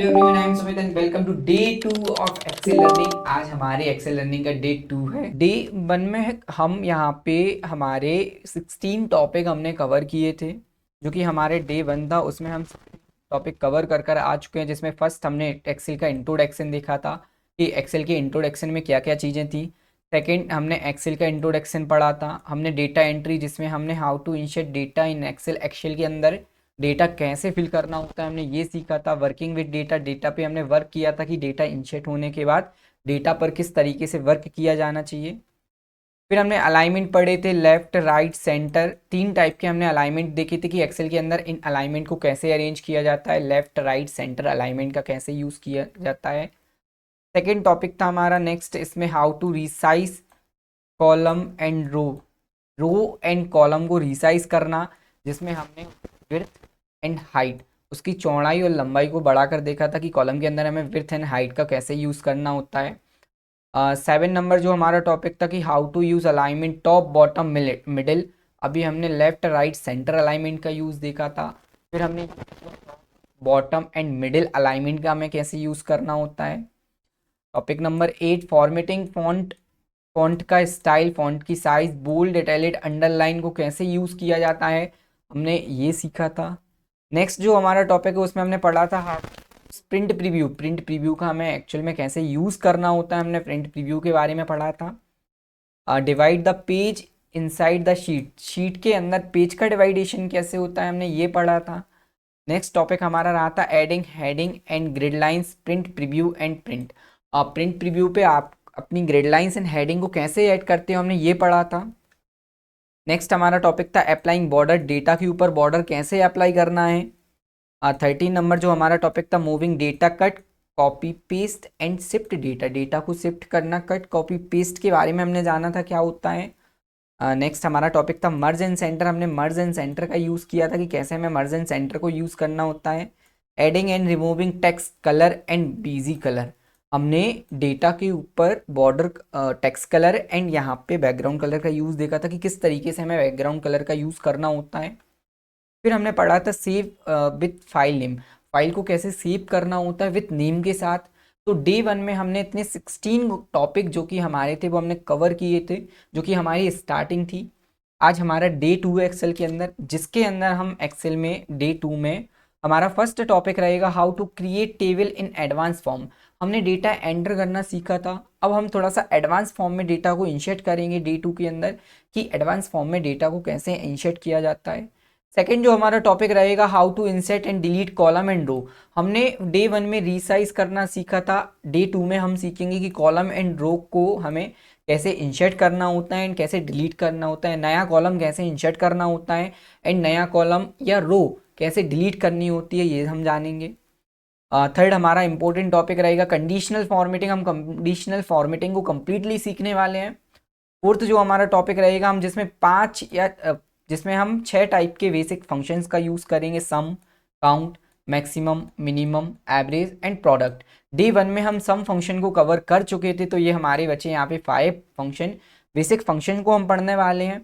Hello everyone, I am Sumit and welcome to day 2 of Excel learning. आज हमारे Excel learning का day 2 है। Day 1 में हम यहाँ पे हमारे 16 टॉपिक हमने कवर किए थे। जो कि हमारे डे 1 था, उसमें हम टॉपिक कवर कर कर आ चुके हैं। जिसमें फर्स्ट हमने एक्सेल का इंट्रोडक्शन देखा था कि एक्सेल के इंट्रोडक्शन में क्या क्या चीज़ें थी। सेकंड, हमने एक्सेल का इंट्रोडक्शन पढ़ा था। हमने डेटा एंट्री, जिसमें हमने how to insert data in Excel, Excel के अंदर डेटा कैसे फिल करना होता है, हमने ये सीखा था। वर्किंग विद डेटा, डेटा पे हमने वर्क किया था कि डेटा इंसर्ट होने के बाद डेटा पर किस तरीके से वर्क किया जाना चाहिए। फिर हमने अलाइनमेंट पढ़े थे, लेफ्ट राइट सेंटर। तीन टाइप के हमने अलाइनमेंट देखे थे कि एक्सेल के अंदर इन अलाइनमेंट को कैसे अरेंज किया जाता है, लेफ्ट राइट सेंटर अलाइनमेंट का कैसे यूज़ किया जाता है। सेकेंड टॉपिक था हमारा नेक्स्ट, इसमें how to resize column and row, row and column को रिसाइज करना, जिसमें हमने विड्थ एंड हाइट, उसकी चौड़ाई और लंबाई को बढ़ाकर देखा था कि कॉलम के अंदर हमें विड्थ एंड हाइट का कैसे यूज़ करना होता है। 7 नंबर जो हमारा टॉपिक था कि how to use alignment top bottom middle. अभी हमने लेफ्ट राइट सेंटर अलाइनमेंट का यूज़ देखा था। फिर हमने बॉटम एंड मिडिल अलाइनमेंट का हमें कैसे यूज़ करना होता है। Topic number 8, formatting font, font का स्टाइल, फॉन्ट की साइज, बोल्ड इटैलिक अंडरलाइन को कैसे यूज़ किया जाता है, हमने ये सीखा था। नेक्स्ट जो हमारा टॉपिक है, उसमें हमने पढ़ा था प्रिंट प्रीव्यू, प्रिंट प्रीव्यू का हमें एक्चुअल में कैसे यूज़ करना होता है, हमने प्रिंट प्रीव्यू के बारे में पढ़ा था। Divide the page inside the sheet, sheet के अंदर पेज का डिवाइडेशन कैसे होता है, हमने ये पढ़ा था। नेक्स्ट टॉपिक हमारा रहा था adding heading and grid lines, print preview and print. Print preview पे आप अपनी ग्रिड लाइंस एंड हेडिंग को कैसे ऐड करते हो, हमने ये पढ़ा था। नेक्स्ट हमारा टॉपिक था अप्लाइंग बॉर्डर, डेटा के ऊपर बॉर्डर कैसे अप्लाई करना है। 13 नंबर जो हमारा टॉपिक था moving data, cut copy paste and shift data, data को शिफ्ट करना, कट कॉपी पेस्ट के बारे में हमने जाना था क्या होता है। नेक्स्ट हमारा टॉपिक था मर्ज एंड सेंटर, हमने मर्ज एंड सेंटर का यूज़ किया था कि कैसे हमें मर्ज एंड सेंटर को यूज़ करना होता है। Adding and removing text colour and busy colour, हमने डेटा के ऊपर बॉर्डर टेक्स्ट कलर एंड यहाँ पे बैकग्राउंड कलर का यूज़ देखा था कि किस तरीके से हमें बैकग्राउंड कलर का यूज़ करना होता है। फिर हमने पढ़ा था save with file name, file को कैसे सेव करना होता है विथ नेम के साथ। तो डे 1 में हमने इतने 16 टॉपिक जो कि हमारे थे वो हमने कवर किए थे, जो कि हमारी स्टार्टिंग थी। आज हमारा डे 2 है एक्सेल के अंदर, जिसके अंदर हम एक्सेल में डे 2 में हमारा फर्स्ट टॉपिक रहेगा how to create table in advance form. हमने डेटा एंटर करना सीखा था, अब हम थोड़ा सा एडवांस फॉर्म में डेटा को इंसर्ट करेंगे डे 2 के अंदर, कि एडवांस फॉर्म में डेटा को कैसे इंसर्ट किया जाता है। सेकेंड जो हमारा टॉपिक रहेगा how to insert and delete column and row, हमने डे 1 में रीसाइज करना सीखा था। डे 2 में हम सीखेंगे कि कॉलम एंड रो को हमें कैसे इंसर्ट करना होता है एंड कैसे डिलीट करना होता है, नया कॉलम कैसे इंसर्ट करना होता है एंड नया कॉलम या रो कैसे डिलीट करनी होती है, ये हम जानेंगे। थर्ड हमारा इंपॉर्टेंट टॉपिक रहेगा कंडीशनल फॉर्मेटिंग, हम कंडीशनल फॉर्मेटिंग को कंप्लीटली सीखने वाले हैं। फोर्थ जो हमारा टॉपिक रहेगा, हम जिसमें जिसमें हम 6 टाइप के बेसिक फंक्शंस का यूज़ करेंगे, sum, count, maximum, minimum, average and product. Day 1 में हम सम फंक्शन को कवर कर चुके थे, तो ये हमारे बचे यहाँ पे 5 फंक्शन, बेसिक फंक्शन को हम पढ़ने वाले हैं।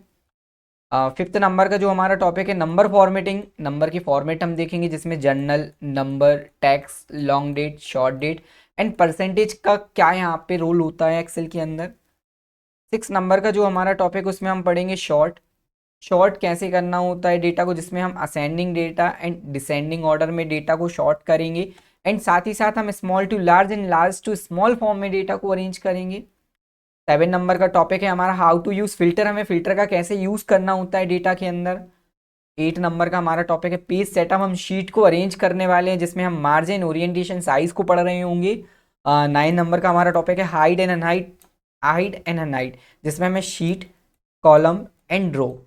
फिफ्थ नंबर का जो हमारा टॉपिक है नंबर फॉर्मेटिंग, नंबर की फॉर्मेट हम देखेंगे, जिसमें general number, text, long date, short date and percentage का क्या यहाँ पे रोल होता है एक्सेल के अंदर। 6 नंबर का जो हमारा टॉपिक, उसमें हम पढ़ेंगे शॉर्ट, शॉर्ट कैसे करना होता है डेटा को, जिसमें हम ascending data and descending order में डेटा को शॉर्ट करेंगे एंड साथ ही साथ हम small to large and large to small form में डेटा को अरेंज करेंगे। 7 नंबर का टॉपिक है हमारा हाउ टू यूज़ फिल्टर, हमें फिल्टर का कैसे यूज़ करना होता है डेटा के अंदर। 8 नंबर का हमारा टॉपिक है पेज सेटअप, हम शीट को अरेंज करने वाले हैं, जिसमें हम मार्जिन, ओरिएंटेशन, साइज को पढ़ रहे होंगे। 9 नंबर का हमारा टॉपिक है hide and unhide, hide and unhide, जिसमें हमें शीट, कॉलम एंड रो,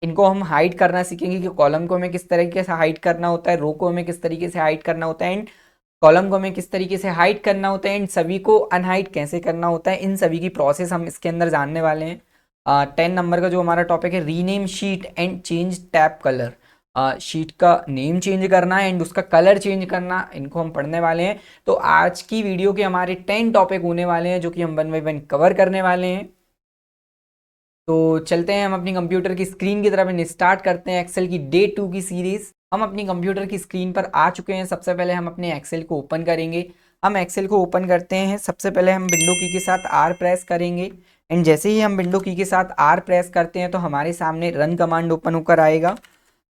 इनको हम हाइड करना सीखेंगे कि कॉलम को हमें किस तरीके से हाइड करना होता है, रो को हमें किस तरीके से हाइड करना होता है एंड कॉलम को हमें किस तरीके से हाइड करना होता है एंड सभी को अनहाइड कैसे करना होता है। इन सभी की प्रोसेस हम इसके अंदर जानने वाले हैं। 10 नंबर का जो हमारा टॉपिक है rename sheet and change tab colour, sheet का नेम चेंज करना है एंड उसका कलर चेंज करना, इनको हम पढ़ने वाले हैं। तो आज की वीडियो के हमारे 10 टॉपिक होने वाले हैं, जो कि हम वन बाई वन कवर करने वाले हैं। तो चलते हैं हम अपनी कंप्यूटर की स्क्रीन की तरफ स्टार्ट करते हैं एक्सेल की डे 2 की सीरीज। हम अपनी कंप्यूटर की स्क्रीन पर आ चुके हैं। सबसे पहले हम अपने एक्सेल को ओपन करेंगे। हम एक्सेल को ओपन करते हैं, सबसे पहले हम विंडो की के साथ आर प्रेस करेंगे। एंड जैसे ही हम विंडो की के साथ आर प्रेस करते हैं तो हमारे सामने रन कमांड ओपन होकर आएगा।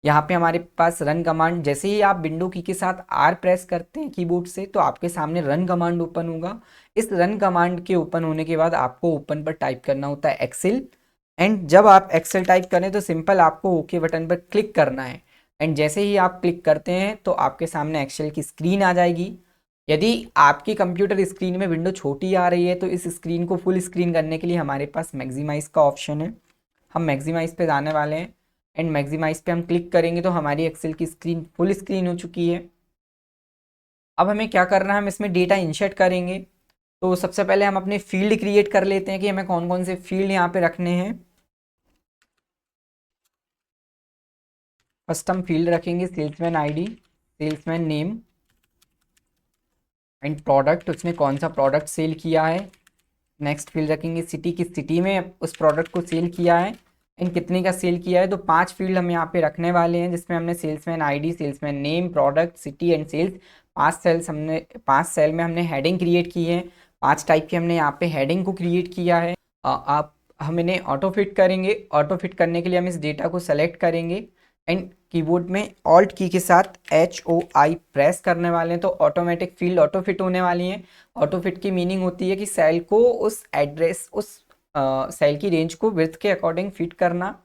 यहाँ पे हमारे पास रन कमांड, जैसे ही आप विंडो की के साथ आर प्रेस करते हैं कीबोर्ड से तो आपके सामने रन कमांड ओपन होगा। इस रन कमांड के ओपन होने के बाद आपको ओपन पर टाइप करना होता है एक्सेल। एंड जब आप एक्सेल टाइप करें तो सिंपल आपको ओके बटन पर क्लिक करना है। एंड जैसे ही आप क्लिक करते हैं तो आपके सामने एक्सेल की स्क्रीन आ जाएगी। यदि आपकी कंप्यूटर स्क्रीन में विंडो छोटी आ रही है तो इस स्क्रीन को फुल स्क्रीन करने के लिए हमारे पास मैक्सिमाइज का ऑप्शन है। हम मैक्सिमाइज पे जाने वाले हैं एंड मैक्सिमाइज पे हम क्लिक करेंगे तो हमारी एक्सेल की स्क्रीन फुल स्क्रीन हो चुकी है। अब हमें क्या करना है, हम इसमें डेटा इंसर्ट करेंगे। तो सबसे पहले हम अपने फील्ड क्रिएट कर लेते हैं कि हमें कौन कौन से फील्ड यहाँ पे रखने हैं। फर्स्ट हम फील्ड रखेंगे salesman ID, salesman name and product, उसने कौन सा प्रोडक्ट सेल किया है। नेक्स्ट फील्ड रखेंगे सिटी, किस सिटी में उस प्रोडक्ट को सेल किया है एंड कितने का सेल किया है। तो 5 फील्ड हम यहाँ पे रखने वाले हैं जिसमें हमने salesman ID, salesman name, product, city and sales 5 cell में हमने हेडिंग क्रिएट की है। 5 टाइप की हमने यहाँ पे हेडिंग को क्रिएट किया है। आप हम इन्हें ऑटो फिट करेंगे। ऑटो फिट करने के लिए हम इस डेटा को सेलेक्ट करेंगे एंड कीबोर्ड में ऑल्ट की के साथ HOI प्रेस करने वाले हैं तो ऑटोमेटिक फील्ड ऑटो फिट होने वाली हैं। ऑटो फिट की मीनिंग होती है कि सेल को उस एड्रेस, उस सेल की रेंज को विड्थ के अकॉर्डिंग फिट करना।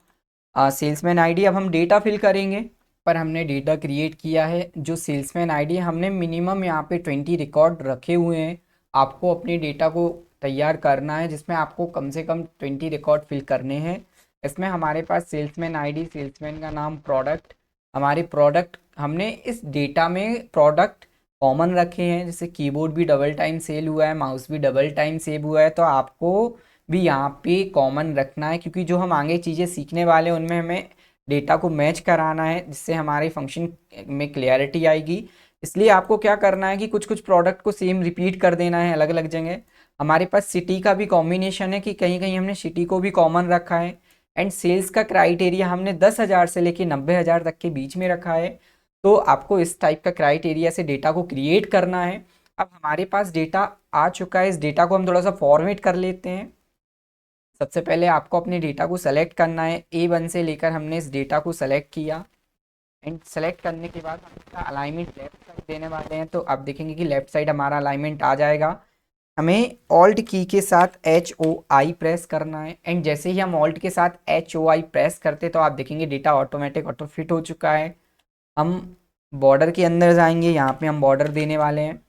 सेल्समैन आईडी अब हम डेटा फिल करेंगे। पर हमने डेटा क्रिएट किया है। जो सेल्समैन आईडी हमने मिनिमम यहाँ पे 20 रिकॉर्ड रखे हुए हैं। आपको अपने डेटा को तैयार करना है जिसमें आपको कम से कम 20 रिकॉर्ड फिल करने हैं। इसमें हमारे पास सेल्समैन आईडी, सेल्समैन का नाम, प्रोडक्ट, हमारे प्रोडक्ट, हमने इस डेटा में प्रोडक्ट कॉमन रखे हैं। जैसे कीबोर्ड भी डबल टाइम सेल हुआ है, माउस भी डबल टाइम सेव हुआ है, तो आपको भी यहाँ पे कॉमन रखना है क्योंकि जो हम आगे चीज़ें सीखने वाले हैं उनमें हमें डेटा को मैच कराना है जिससे हमारे फंक्शन में क्लियरिटी आएगी। इसलिए आपको क्या करना है कि कुछ कुछ प्रोडक्ट को सेम रिपीट कर देना है अलग अलग जगह। हमारे पास सिटी का भी कॉम्बिनेशन है कि कहीं कहीं हमने सिटी को भी कॉमन रखा है। एंड सेल्स का क्राइटेरिया हमने 10,000 से लेके 90,000 तक के बीच में रखा है। तो आपको इस टाइप का क्राइटेरिया से डेटा को क्रिएट करना है। अब हमारे पास डेटा आ चुका है, इस डेटा को हम थोड़ा सा फॉर्मेट कर लेते हैं। सबसे पहले आपको अपने डेटा को सेलेक्ट करना है। A1 से लेकर हमने इस डेटा को सेलेक्ट किया एंड सेलेक्ट करने के बाद हम इसका अलाइनमेंट लेफ्ट साइड देने वाले हैं। तो आप देखेंगे कि लेफ्ट साइड हमारा अलाइनमेंट आ जाएगा। हमें ऑल्ट की के साथ HOI प्रेस करना है एंड जैसे ही हम ऑल्ट के साथ HOI प्रेस करते तो आप देखेंगे डेटा ऑटोमेटिक ऑटो फिट हो चुका है। हम बॉर्डर के अंदर जाएंगे, यहाँ पे हम बॉर्डर देने वाले हैं।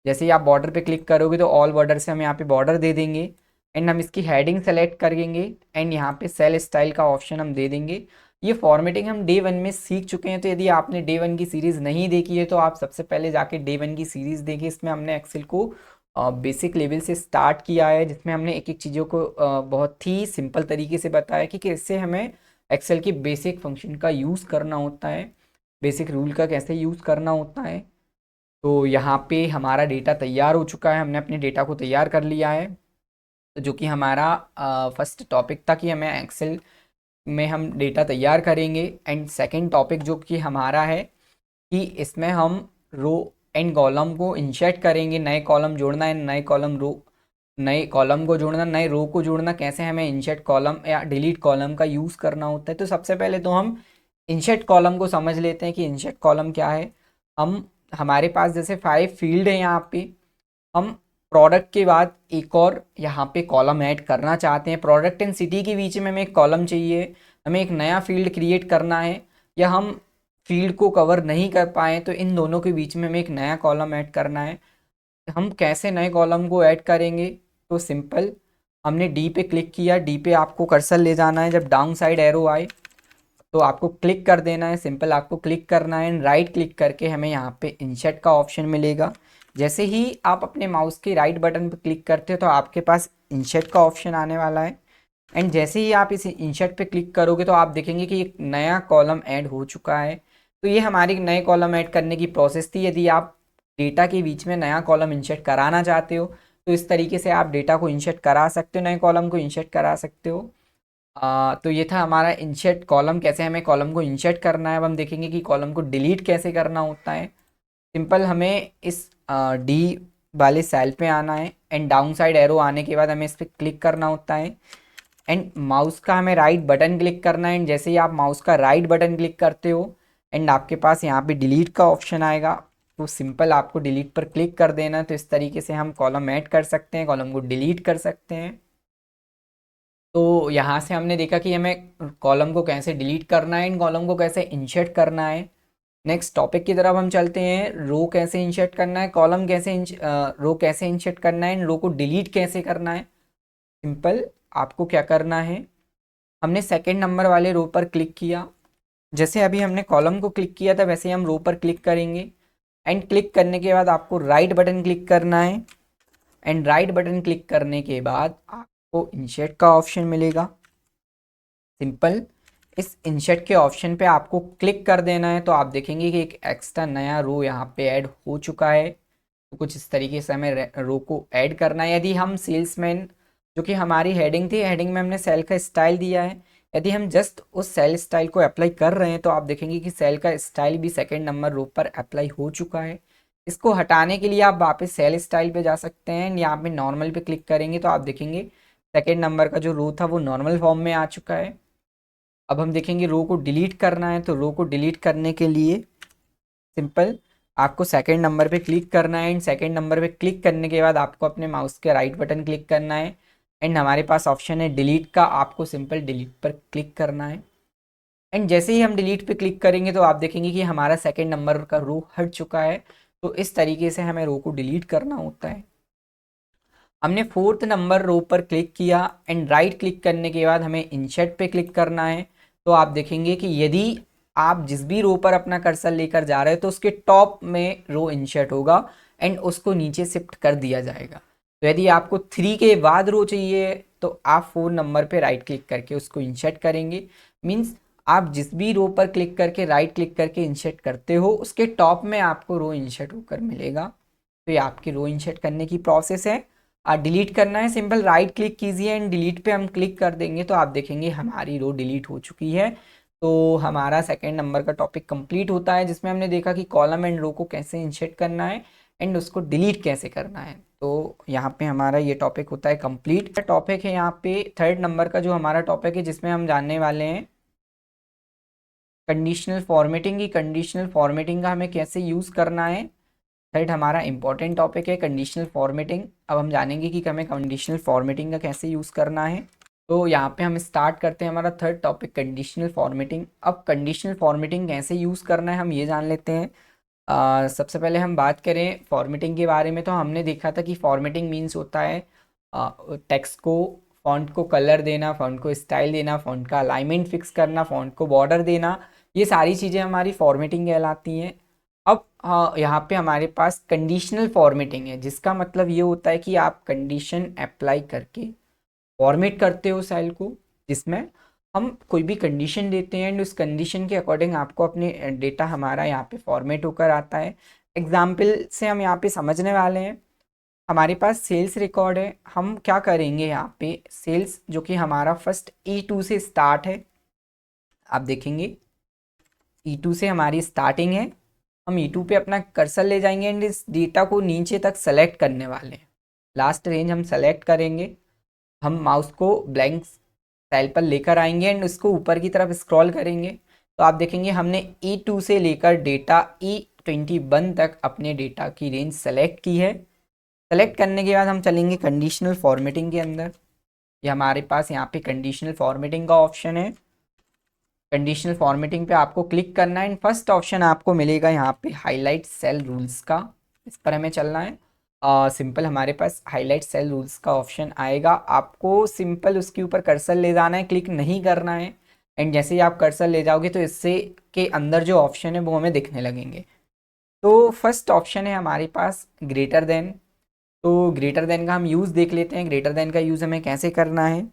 जैसे ही आप बॉर्डर पे क्लिक करोगे तो ऑल बॉर्डर से हम यहाँ पे बॉर्डर दे देंगे एंड हम इसकी हेडिंग सेलेक्ट करेंगे एंड यहाँ पे सेल स्टाइल का ऑप्शन हम दे देंगे। ये फॉर्मेटिंग हम डे 1 में सीख चुके हैं। तो यदि आपने डे 1 की सीरीज़ नहीं देखी है तो आप सबसे पहले जाके डे 1 की सीरीज़ देखिए। इसमें हमने एक्सेल को बेसिक लेवल से स्टार्ट किया है जिसमें हमने एक एक चीज़ों को बहुत ही सिंपल तरीके से बताया कि कैसे हमें एक्सेल की बेसिक फंक्शन का यूज़ करना होता है, बेसिक रूल का कैसे यूज़ करना होता है। तो यहाँ पे हमारा डेटा तैयार हो चुका है, हमने अपने डेटा को तैयार कर लिया है। तो जो कि हमारा फर्स्ट टॉपिक था कि हमें एक्सेल में हम डेटा तैयार करेंगे। एंड सेकंड टॉपिक जो कि हमारा है कि इसमें हम रो एंड कॉलम को इंसर्ट करेंगे। नए कॉलम जोड़ना है, नए कॉलम रो, नए कॉलम को जोड़ना, नए रो को जोड़ना, कैसे हमें इंसर्ट कॉलम या डिलीट कॉलम का यूज़ करना होता है। तो सबसे पहले तो हम इंसर्ट कॉलम को समझ लेते हैं कि इंसर्ट कॉलम क्या है। हम हमारे पास जैसे 5 फील्ड है यहाँ पे, हम प्रोडक्ट के बाद एक और यहाँ पे कॉलम ऐड करना चाहते हैं। प्रोडक्ट एंड सिटी के बीच में हमें एक कॉलम चाहिए, हमें एक नया फील्ड क्रिएट करना है, या हम फील्ड को कवर नहीं कर पाए तो इन दोनों के बीच में हमें एक नया कॉलम ऐड करना है। हम कैसे नए कॉलम को ऐड करेंगे, तो सिंपल, हमने डी पे क्लिक किया, डी पे आपको कर्सर ले जाना है। जब डाउन साइड एरो आए तो आपको क्लिक कर देना है। सिंपल आपको क्लिक करना है, राइट क्लिक करके हमें यहाँ पे इंसर्ट का ऑप्शन मिलेगा। जैसे ही आप अपने माउस के राइट बटन पर क्लिक करते हो तो आपके पास इंसर्ट का ऑप्शन आने वाला है। एंड जैसे ही आप इस इंसर्ट पे क्लिक करोगे तो आप देखेंगे कि एक नया कॉलम ऐड हो चुका है। तो ये हमारी नए कॉलम ऐड करने की प्रोसेस थी। यदि आप डेटा के बीच में नया कॉलम इंसर्ट कराना चाहते हो तो इस तरीके से आप डेटा को इंसर्ट करा सकते हो, नए कॉलम को इंसर्ट करा सकते हो। तो ये था हमारा इंसर्ट कॉलम, कैसे हमें कॉलम को इंसर्ट करना है। अब हम देखेंगे कि कॉलम को डिलीट कैसे करना होता है। सिंपल हमें इस डी वाले सेल पे आना है एंड डाउन साइड एरो आने के बाद हमें इस पर क्लिक करना होता है एंड माउस का हमें राइट बटन क्लिक करना है। एंड जैसे ही आप माउस का राइट बटन क्लिक करते हो एंड आपके पास यहाँ पे डिलीट का ऑप्शन आएगा, तो सिंपल आपको डिलीट पर क्लिक कर देना है। तो इस तरीके से हम कॉलम ऐड कर सकते हैं, कॉलम को डिलीट कर सकते हैं। तो यहाँ से हमने देखा कि हमें कॉलम को कैसे डिलीट करना है, इन कॉलम को कैसे इंसर्ट करना है। नेक्स्ट टॉपिक की तरफ हम चलते हैं। रो कैसे इंसर्ट करना है, कॉलम कैसे रो कैसे इंसर्ट करना है, रो को डिलीट कैसे करना है। सिंपल आपको क्या करना है, हमने सेकंड नंबर वाले रो पर क्लिक किया, जैसे अभी हमने कॉलम को क्लिक किया था वैसे ही हम रो पर क्लिक करेंगे एंड क्लिक करने के बाद आपको राइट बटन क्लिक करना है एंड राइट बटन क्लिक करने के बाद आपको इंसर्ट का ऑप्शन मिलेगा। सिंपल इस इंसर्ट के ऑप्शन पे आपको क्लिक कर देना है, तो आप देखेंगे कि एक एक्स्ट्रा नया रो यहाँ पे ऐड हो चुका है। तो कुछ इस तरीके से हमें रो को ऐड करना है। यदि हम सेल्समैन, जो कि हमारी हेडिंग थी, हेडिंग में हमने सेल का स्टाइल दिया है, यदि हम जस्ट उस सेल स्टाइल को अप्लाई कर रहे हैं तो आप देखेंगे कि सेल का स्टाइल भी सेकंड नंबर रो पर अप्लाई हो चुका है। इसको हटाने के लिए आप वापस सेल स्टाइल पे जा सकते हैं एंड यहाँ पे नॉर्मल पे क्लिक करेंगे तो आप देखेंगे सेकंड नंबर का जो रो था वो नॉर्मल फॉर्म में आ चुका है। अब हम देखेंगे रो को डिलीट करना है, तो रो को डिलीट करने के लिए सिंपल आपको सेकंड नंबर पे क्लिक करना है एंड सेकंड नंबर पे क्लिक करने के बाद आपको अपने माउस के राइट बटन क्लिक करना है एंड हमारे पास ऑप्शन है डिलीट का, आपको सिंपल डिलीट पर क्लिक करना है। एंड जैसे ही हम डिलीट पे क्लिक करेंगे तो आप देखेंगे कि हमारा सेकंड नंबर का रो हट चुका है। तो इस तरीके से हमें रो को डिलीट करना होता है। हमने फोर्थ नंबर रो पर क्लिक किया एंड राइट क्लिक करने के बाद हमें इंसर्ट पे क्लिक करना है। तो आप देखेंगे कि यदि आप जिस भी रो पर अपना कर्सर लेकर जा रहे हो तो उसके टॉप में रो इंसर्ट होगा एंड उसको नीचे शिफ्ट कर दिया जाएगा। तो यदि आपको 3 के बाद रो चाहिए तो आप 4 नंबर पे राइट क्लिक करके उसको इंसर्ट करेंगे। मीन्स आप जिस भी रो पर क्लिक करके राइट क्लिक करके इंसर्ट करते हो उसके टॉप में आपको रो इंसर्ट होकर मिलेगा। तो ये आपकी रो इंसर्ट करने की प्रोसेस है। डिलीट करना है, सिंपल राइट क्लिक कीजिए एंड डिलीट पे हम क्लिक कर देंगे तो आप देखेंगे हमारी रो डिलीट हो चुकी है। तो हमारा सेकंड नंबर का टॉपिक कंप्लीट होता है जिसमें हमने देखा कि कॉलम एंड रो को कैसे इंसर्ट करना है एंड उसको डिलीट कैसे करना है। तो यहाँ पे हमारा ये टॉपिक होता है कंप्लीट। टॉपिक है यहाँ पे थर्ड नंबर का जो हमारा टॉपिक है जिसमें हम जानने वाले हैं कंडीशनल फॉर्मेटिंग की। कंडीशनल फॉर्मेटिंग का हमें कैसे यूज़ करना है। थर्ड हमारा इंपॉर्टेंट टॉपिक है कंडीशनल फॉर्मेटिंग। अब हम जानेंगे कि हमें कंडीशनल फॉर्मेटिंग का कैसे यूज़ करना है। तो यहाँ पे हम स्टार्ट करते हैं हमारा थर्ड टॉपिक कंडीशनल फॉर्मेटिंग। अब कंडीशनल फॉर्मेटिंग कैसे यूज़ करना है हम ये जान लेते हैं। सबसे पहले हम बात करें फॉर्मेटिंग के बारे में, तो हमने देखा था कि फॉर्मेटिंग मीन्स होता है टेक्स्ट को, फॉन्ट को कलर देना, फॉन्ट को स्टाइल देना, फॉन्ट का अलाइनमेंट फिक्स करना, फॉन्ट को बॉर्डर देना, ये सारी चीज़ें हमारी फॉर्मेटिंग कहलाती हैं। अब हाँ, यहाँ पे हमारे पास कंडीशनल फॉर्मेटिंग है जिसका मतलब ये होता है कि आप कंडीशन अप्लाई करके फॉर्मेट करते हो सेल को, जिसमें हम कोई भी कंडीशन देते हैं एंड उस कंडीशन के अकॉर्डिंग आपको अपने डेटा हमारा यहाँ पे फॉर्मेट होकर आता है। एग्जाम्पल से हम यहाँ पे समझने वाले हैं। हमारे पास सेल्स रिकॉर्ड है, हम क्या करेंगे यहाँ पे सेल्स जो कि हमारा फर्स्ट E2 से स्टार्ट है, आप देखेंगे E2 से हमारी स्टार्टिंग है। हम E2 पे अपना कर्सर ले जाएंगे एंड इस डेटा को नीचे तक सेलेक्ट करने वाले हैं। लास्ट रेंज हम सेलेक्ट करेंगे, हम माउस को ब्लैंक सेल पर लेकर आएंगे एंड उसको ऊपर की तरफ स्क्रॉल करेंगे तो आप देखेंगे हमने E2 से लेकर डेटा E21 तक अपने डेटा की रेंज सेलेक्ट की है। सेलेक्ट करने के बाद हम चलेंगे कंडीशनल फॉर्मेटिंग के अंदर। ये हमारे पास यहाँ पे कंडीशनल फॉर्मेटिंग का ऑप्शन है। कंडीशनल फॉर्मेटिंग पे आपको क्लिक करना है एंड फर्स्ट ऑप्शन आपको मिलेगा यहाँ पे हाईलाइट सेल रूल्स का, इस पर हमें चलना है। सिंपल हमारे पास हाईलाइट सेल रूल्स का ऑप्शन आएगा, आपको सिंपल उसके ऊपर कर्सर ले जाना है, क्लिक नहीं करना है एंड जैसे ही आप कर्सर ले जाओगे तो इससे के अंदर जो ऑप्शन है वो हमें दिखने लगेंगे। तो फर्स्ट ऑप्शन है हमारे पास ग्रेटर देन। तो ग्रेटर देन का हम यूज़ देख लेते हैं। ग्रेटर देन का यूज़ हमें कैसे करना है,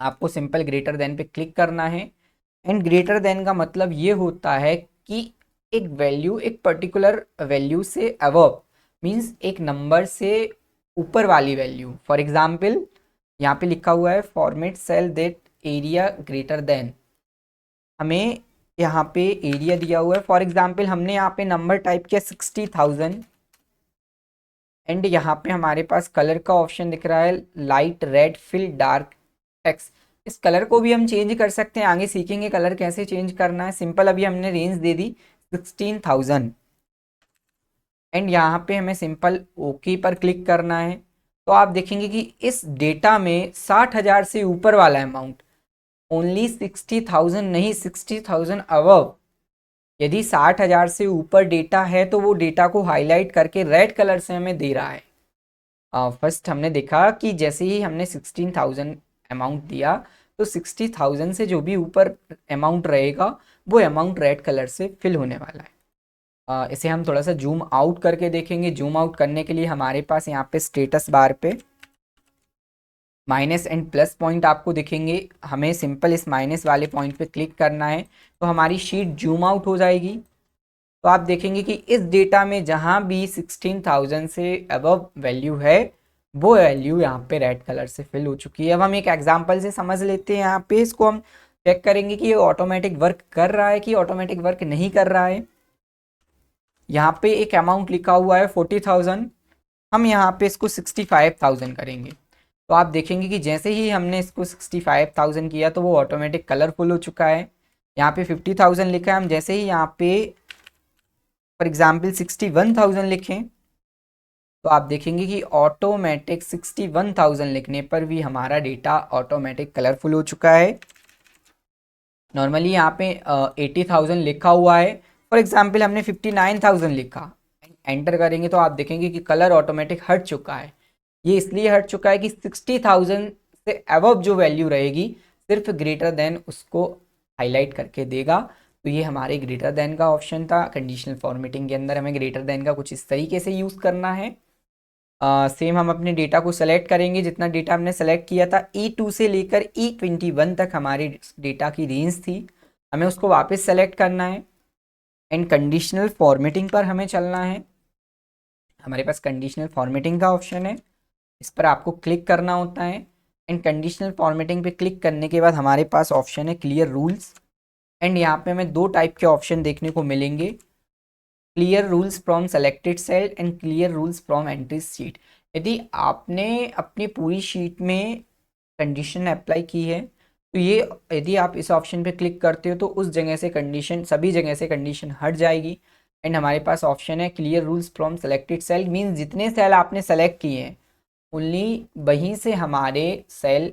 आपको सिंपल ग्रेटर देन पे क्लिक करना है एंड ग्रेटर देन का मतलब ये होता है कि एक वैल्यू एक पर्टिकुलर वैल्यू से अबव, मींस एक नंबर से ऊपर वाली वैल्यू। फॉर एग्जांपल यहाँ पे लिखा हुआ है format cell that area greater than, हमें यहाँ पे एरिया दिया हुआ है। फॉर एग्जाम्पल हमने यहाँ पे नंबर टाइप किया 60,000 एंड यहाँ पे हमारे पास कलर का ऑप्शन दिख रहा है light red fill dark text. इस कलर को भी हम चेंज कर सकते हैं, आगे सीखेंगे कलर कैसे चेंज करना है। सिंपल अभी हमने रेंज दे दी 16,000 एंड यहाँ पे हमें सिंपल ओके पर क्लिक करना है। तो आप देखेंगे कि इस डेटा में 60,000 से ऊपर वाला अमाउंट, ओनली 60,000 नहीं 60,000 अबव, यदि 60,000 से ऊपर डेटा है तो वो डेटा को हाईलाइट करके रेड कलर से हमें दे रहा है। फर्स्ट हमने देखा कि जैसे ही हमने 16,000 अमाउंट दिया तो 60,000 से जो भी ऊपर अमाउंट रहेगा वो अमाउंट रेड कलर से फिल होने वाला है। इसे हम थोड़ा सा जूम आउट करके देखेंगे। जूम आउट करने के लिए हमारे पास यहाँ पे स्टेटस बार पे माइनस एंड प्लस पॉइंट आपको दिखेंगे, हमें सिंपल इस माइनस वाले पॉइंट पे क्लिक करना है तो हमारी शीट जूम आउट हो जाएगी। तो आप देखेंगे कि इस डेटा में जहाँ भी 16,000 से अबव वैल्यू है वो वैल्यू यहाँ पे रेड कलर से फिल हो चुकी है। अब हम एक एग्जांपल से समझ लेते हैं। यहाँ पे इसको हम चेक करेंगे कि ये ऑटोमेटिक वर्क कर रहा है कि ऑटोमेटिक वर्क नहीं कर रहा है। यहाँ पे एक अमाउंट लिखा हुआ है 40,000, हम यहाँ पे इसको 65,000 करेंगे तो आप देखेंगे कि जैसे ही हमने इसको 65,000 किया तो वो ऑटोमेटिक कलरफुल हो चुका है। यहाँ पे 50,000 लिखा है, हम जैसे ही यहाँ पे फॉर एग्जाम्पल 61,000 लिखें तो आप देखेंगे कि ऑटोमेटिक 61,000 लिखने पर भी हमारा डेटा ऑटोमेटिक कलरफुल हो चुका है। नॉर्मली यहाँ पे 80,000 लिखा हुआ है, फॉर एग्जाम्पल हमने 59,000 लिखा, एंटर करेंगे तो आप देखेंगे कि कलर ऑटोमेटिक हट चुका है। ये इसलिए हट चुका है कि 60,000 से अबव जो वैल्यू रहेगी सिर्फ ग्रेटर देन उसको हाईलाइट करके देगा। तो ये हमारे ग्रेटर देन का ऑप्शन था। कंडीशनल फॉर्मेटिंग के अंदर हमें ग्रेटर देन का कुछ इस तरीके से यूज़ करना है। सेम हम अपने डेटा को सेलेक्ट करेंगे, जितना डेटा हमने सेलेक्ट किया था E2 से लेकर E21 तक हमारे डेटा की रेंज थी, हमें उसको वापस सेलेक्ट करना है एंड कंडीशनल फॉर्मेटिंग पर हमें चलना है। हमारे पास कंडीशनल फॉर्मेटिंग का ऑप्शन है, इस पर आपको क्लिक करना होता है एंड कंडीशनल फॉर्मेटिंग पे क्लिक करने के बाद हमारे पास ऑप्शन है क्लियर रूल्स एंड यहाँ पे हमें दो टाइप के ऑप्शन देखने को मिलेंगे, clear rules from selected cell and clear rules from entry sheet. यदि आपने अपनी पूरी शीट में कंडीशन अप्लाई की है तो ये यदि आप इस ऑप्शन पे क्लिक करते हो तो उस जगह से कंडीशन, सभी जगह से कंडीशन हट जाएगी एंड हमारे पास ऑप्शन है clear rules from selected cell, means जितने सेल आपने सेलेक्ट किए हैं ओनली वहीं से हमारे सेल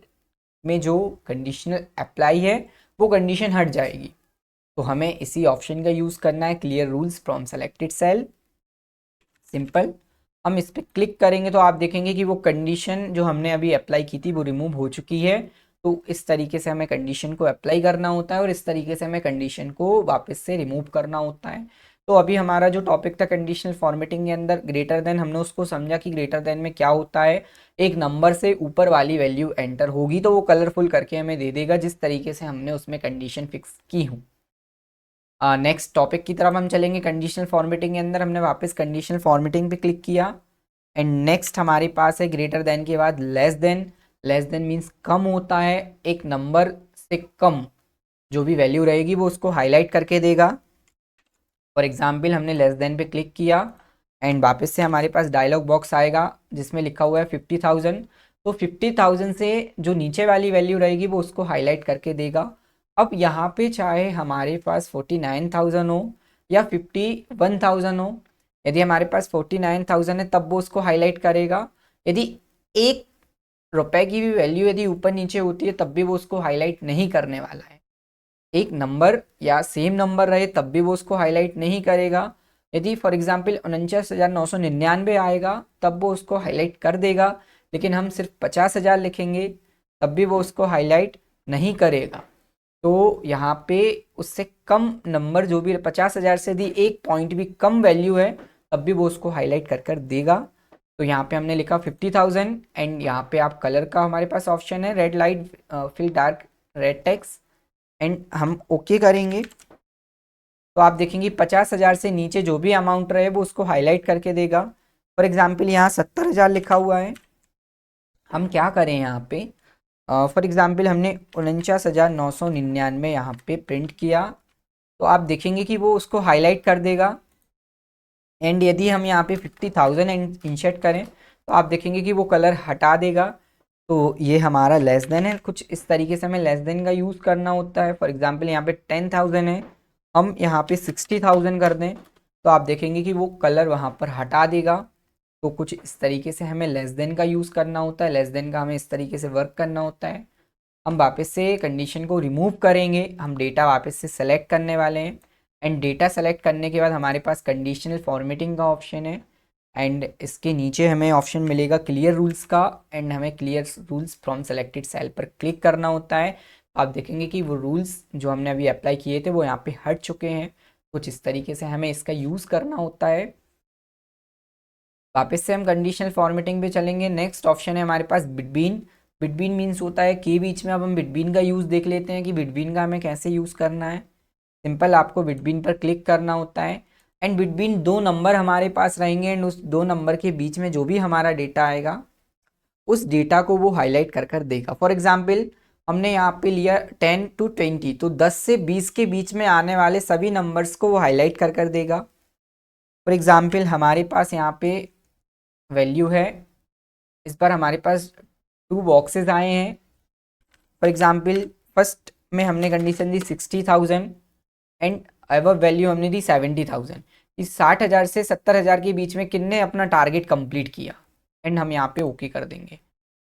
में जो कंडीशनल अप्लाई है वो कंडीशन हट जाएगी। तो हमें इसी ऑप्शन का यूज़ करना है clear rules from selected cell. Simple हम इस पर क्लिक करेंगे तो आप देखेंगे कि वो कंडीशन जो हमने अभी अप्लाई की थी वो रिमूव हो चुकी है। तो इस तरीके से हमें कंडीशन को अप्लाई करना होता है और इस तरीके से हमें कंडीशन को वापस से रिमूव करना होता है। तो अभी हमारा जो टॉपिक था कंडीशनल फॉर्मेटिंग के अंदर ग्रेटर देन, हमने उसको समझा कि ग्रेटर देन में क्या होता है, एक नंबर से ऊपर वाली वैल्यू एंटर होगी तो वो कलरफुल करके हमें दे देगा जिस तरीके से हमने उसमें कंडीशन फिक्स की हूँ। नेक्स्ट टॉपिक की तरफ हम चलेंगे। कंडीशनल फॉर्मेटिंग के अंदर हमने वापस कंडीशनल फॉर्मेटिंग पे क्लिक किया एंड नेक्स्ट हमारे पास है ग्रेटर देन के बाद less than. Less than means कम होता है, एक नंबर से कम जो भी वैल्यू रहेगी वो उसको हाईलाइट करके देगा। फॉर एग्जाम्पल हमने लेस देन पे क्लिक किया एंड वापस से हमारे पास डायलॉग बॉक्स आएगा जिसमें लिखा हुआ है 50,000। तो 50,000 से जो नीचे वाली वैल्यू रहेगी वो उसको हाईलाइट करके देगा। अब यहाँ पे चाहे हमारे पास 49,000 हो या 51,000 हो, यदि हमारे पास 49,000 है तब वो उसको हाईलाइट करेगा। यदि एक रुपए की भी वैल्यू यदि ऊपर नीचे होती है तब भी वो उसको हाईलाइट नहीं करने वाला है। एक नंबर या सेम नंबर रहे तब भी वो उसको हाईलाइट नहीं करेगा। यदि फॉर एग्जाम्पल 49,999 आएगा तब वो उसको हाईलाइट कर देगा, लेकिन हम सिर्फ 50,000 लिखेंगे तब भी वो उसको हाईलाइट नहीं करेगा। तो यहाँ पे उससे कम नंबर जो भी 50,000 से यदि एक पॉइंट भी कम वैल्यू है तब भी वो उसको हाईलाइट कर कर देगा। तो यहाँ पे हमने लिखा 50,000 एंड यहाँ पे आप कलर का हमारे पास ऑप्शन है red light fill dark red text and हम ओके करेंगे तो आप देखेंगे 50,000 से नीचे जो भी अमाउंट रहे वो उसको हाईलाइट करके देगा। फॉर एग्जाम्पल यहाँ 70,000 लिखा हुआ है, हम क्या करें यहाँ पे फॉर एग्जाम्पल हमने 49,999 यहाँ पे प्रिंट किया, तो आप देखेंगे कि वो उसको हाईलाइट कर देगा। एंड यदि हम यहाँ पे 50,000 इंसर्ट करें तो आप देखेंगे कि वो कलर हटा देगा। तो ये हमारा लेस देन है, कुछ इस तरीके से हमें लेस देन का यूज़ करना होता है। फॉर एग्जांपल यहाँ पे 10,000 है, हम यहाँ पे 60,000 कर दें तो आप देखेंगे कि वो कलर वहाँ पर हटा देगा। तो कुछ इस तरीके से हमें लेस देन का यूज़ करना होता है, लेस देन का हमें इस तरीके से वर्क करना होता है। हम वापस से कंडीशन को रिमूव करेंगे, हम डेटा वापस से सेलेक्ट करने वाले हैं। एंड डेटा सेलेक्ट करने के बाद हमारे पास कंडीशनल फॉर्मेटिंग का ऑप्शन है, एंड इसके नीचे हमें ऑप्शन मिलेगा क्लियर रूल्स का, एंड हमें clear rules from selected cell पर क्लिक करना होता है। आप देखेंगे कि वो रूल्स जो हमने अभी अप्लाई किए थे वो यहाँ पे हट चुके हैं। कुछ इस तरीके से हमें इसका यूज़ करना होता है। वापस से हम कंडीशनल फॉर्मेटिंग पे चलेंगे। नेक्स्ट ऑप्शन है हमारे पास बिटवीन। बिटवीन मीन्स होता है के बीच में। अब हम बिटवीन का यूज़ देख लेते हैं कि बिटवीन का हमें कैसे यूज़ करना है। सिंपल आपको बिटवीन पर क्लिक करना होता है, एंड बिटवीन दो नंबर हमारे पास रहेंगे, एंड उस दो नंबर के बीच में जो भी हमारा डेटा आएगा उस डेटा को वो हाईलाइट कर कर देगा। फॉर एग्जाम्पल हमने यहाँ पे लिया 10 to 20, तो 10 से 20 के बीच में आने वाले सभी नंबर्स को वो हाईलाइट कर कर देगा। फॉर एग्जाम्पल हमारे पास यहाँ पे वैल्यू है, इस बार हमारे पास 2 बॉक्सेस आए हैं। फॉर एग्जाम्पल फर्स्ट में हमने condition the 60,000 and above value हमने दी 70,000। इस 60,000 से 70,000 के बीच में किन्ने अपना टारगेट कंप्लीट किया, एंड हम यहाँ पे ओके कर देंगे।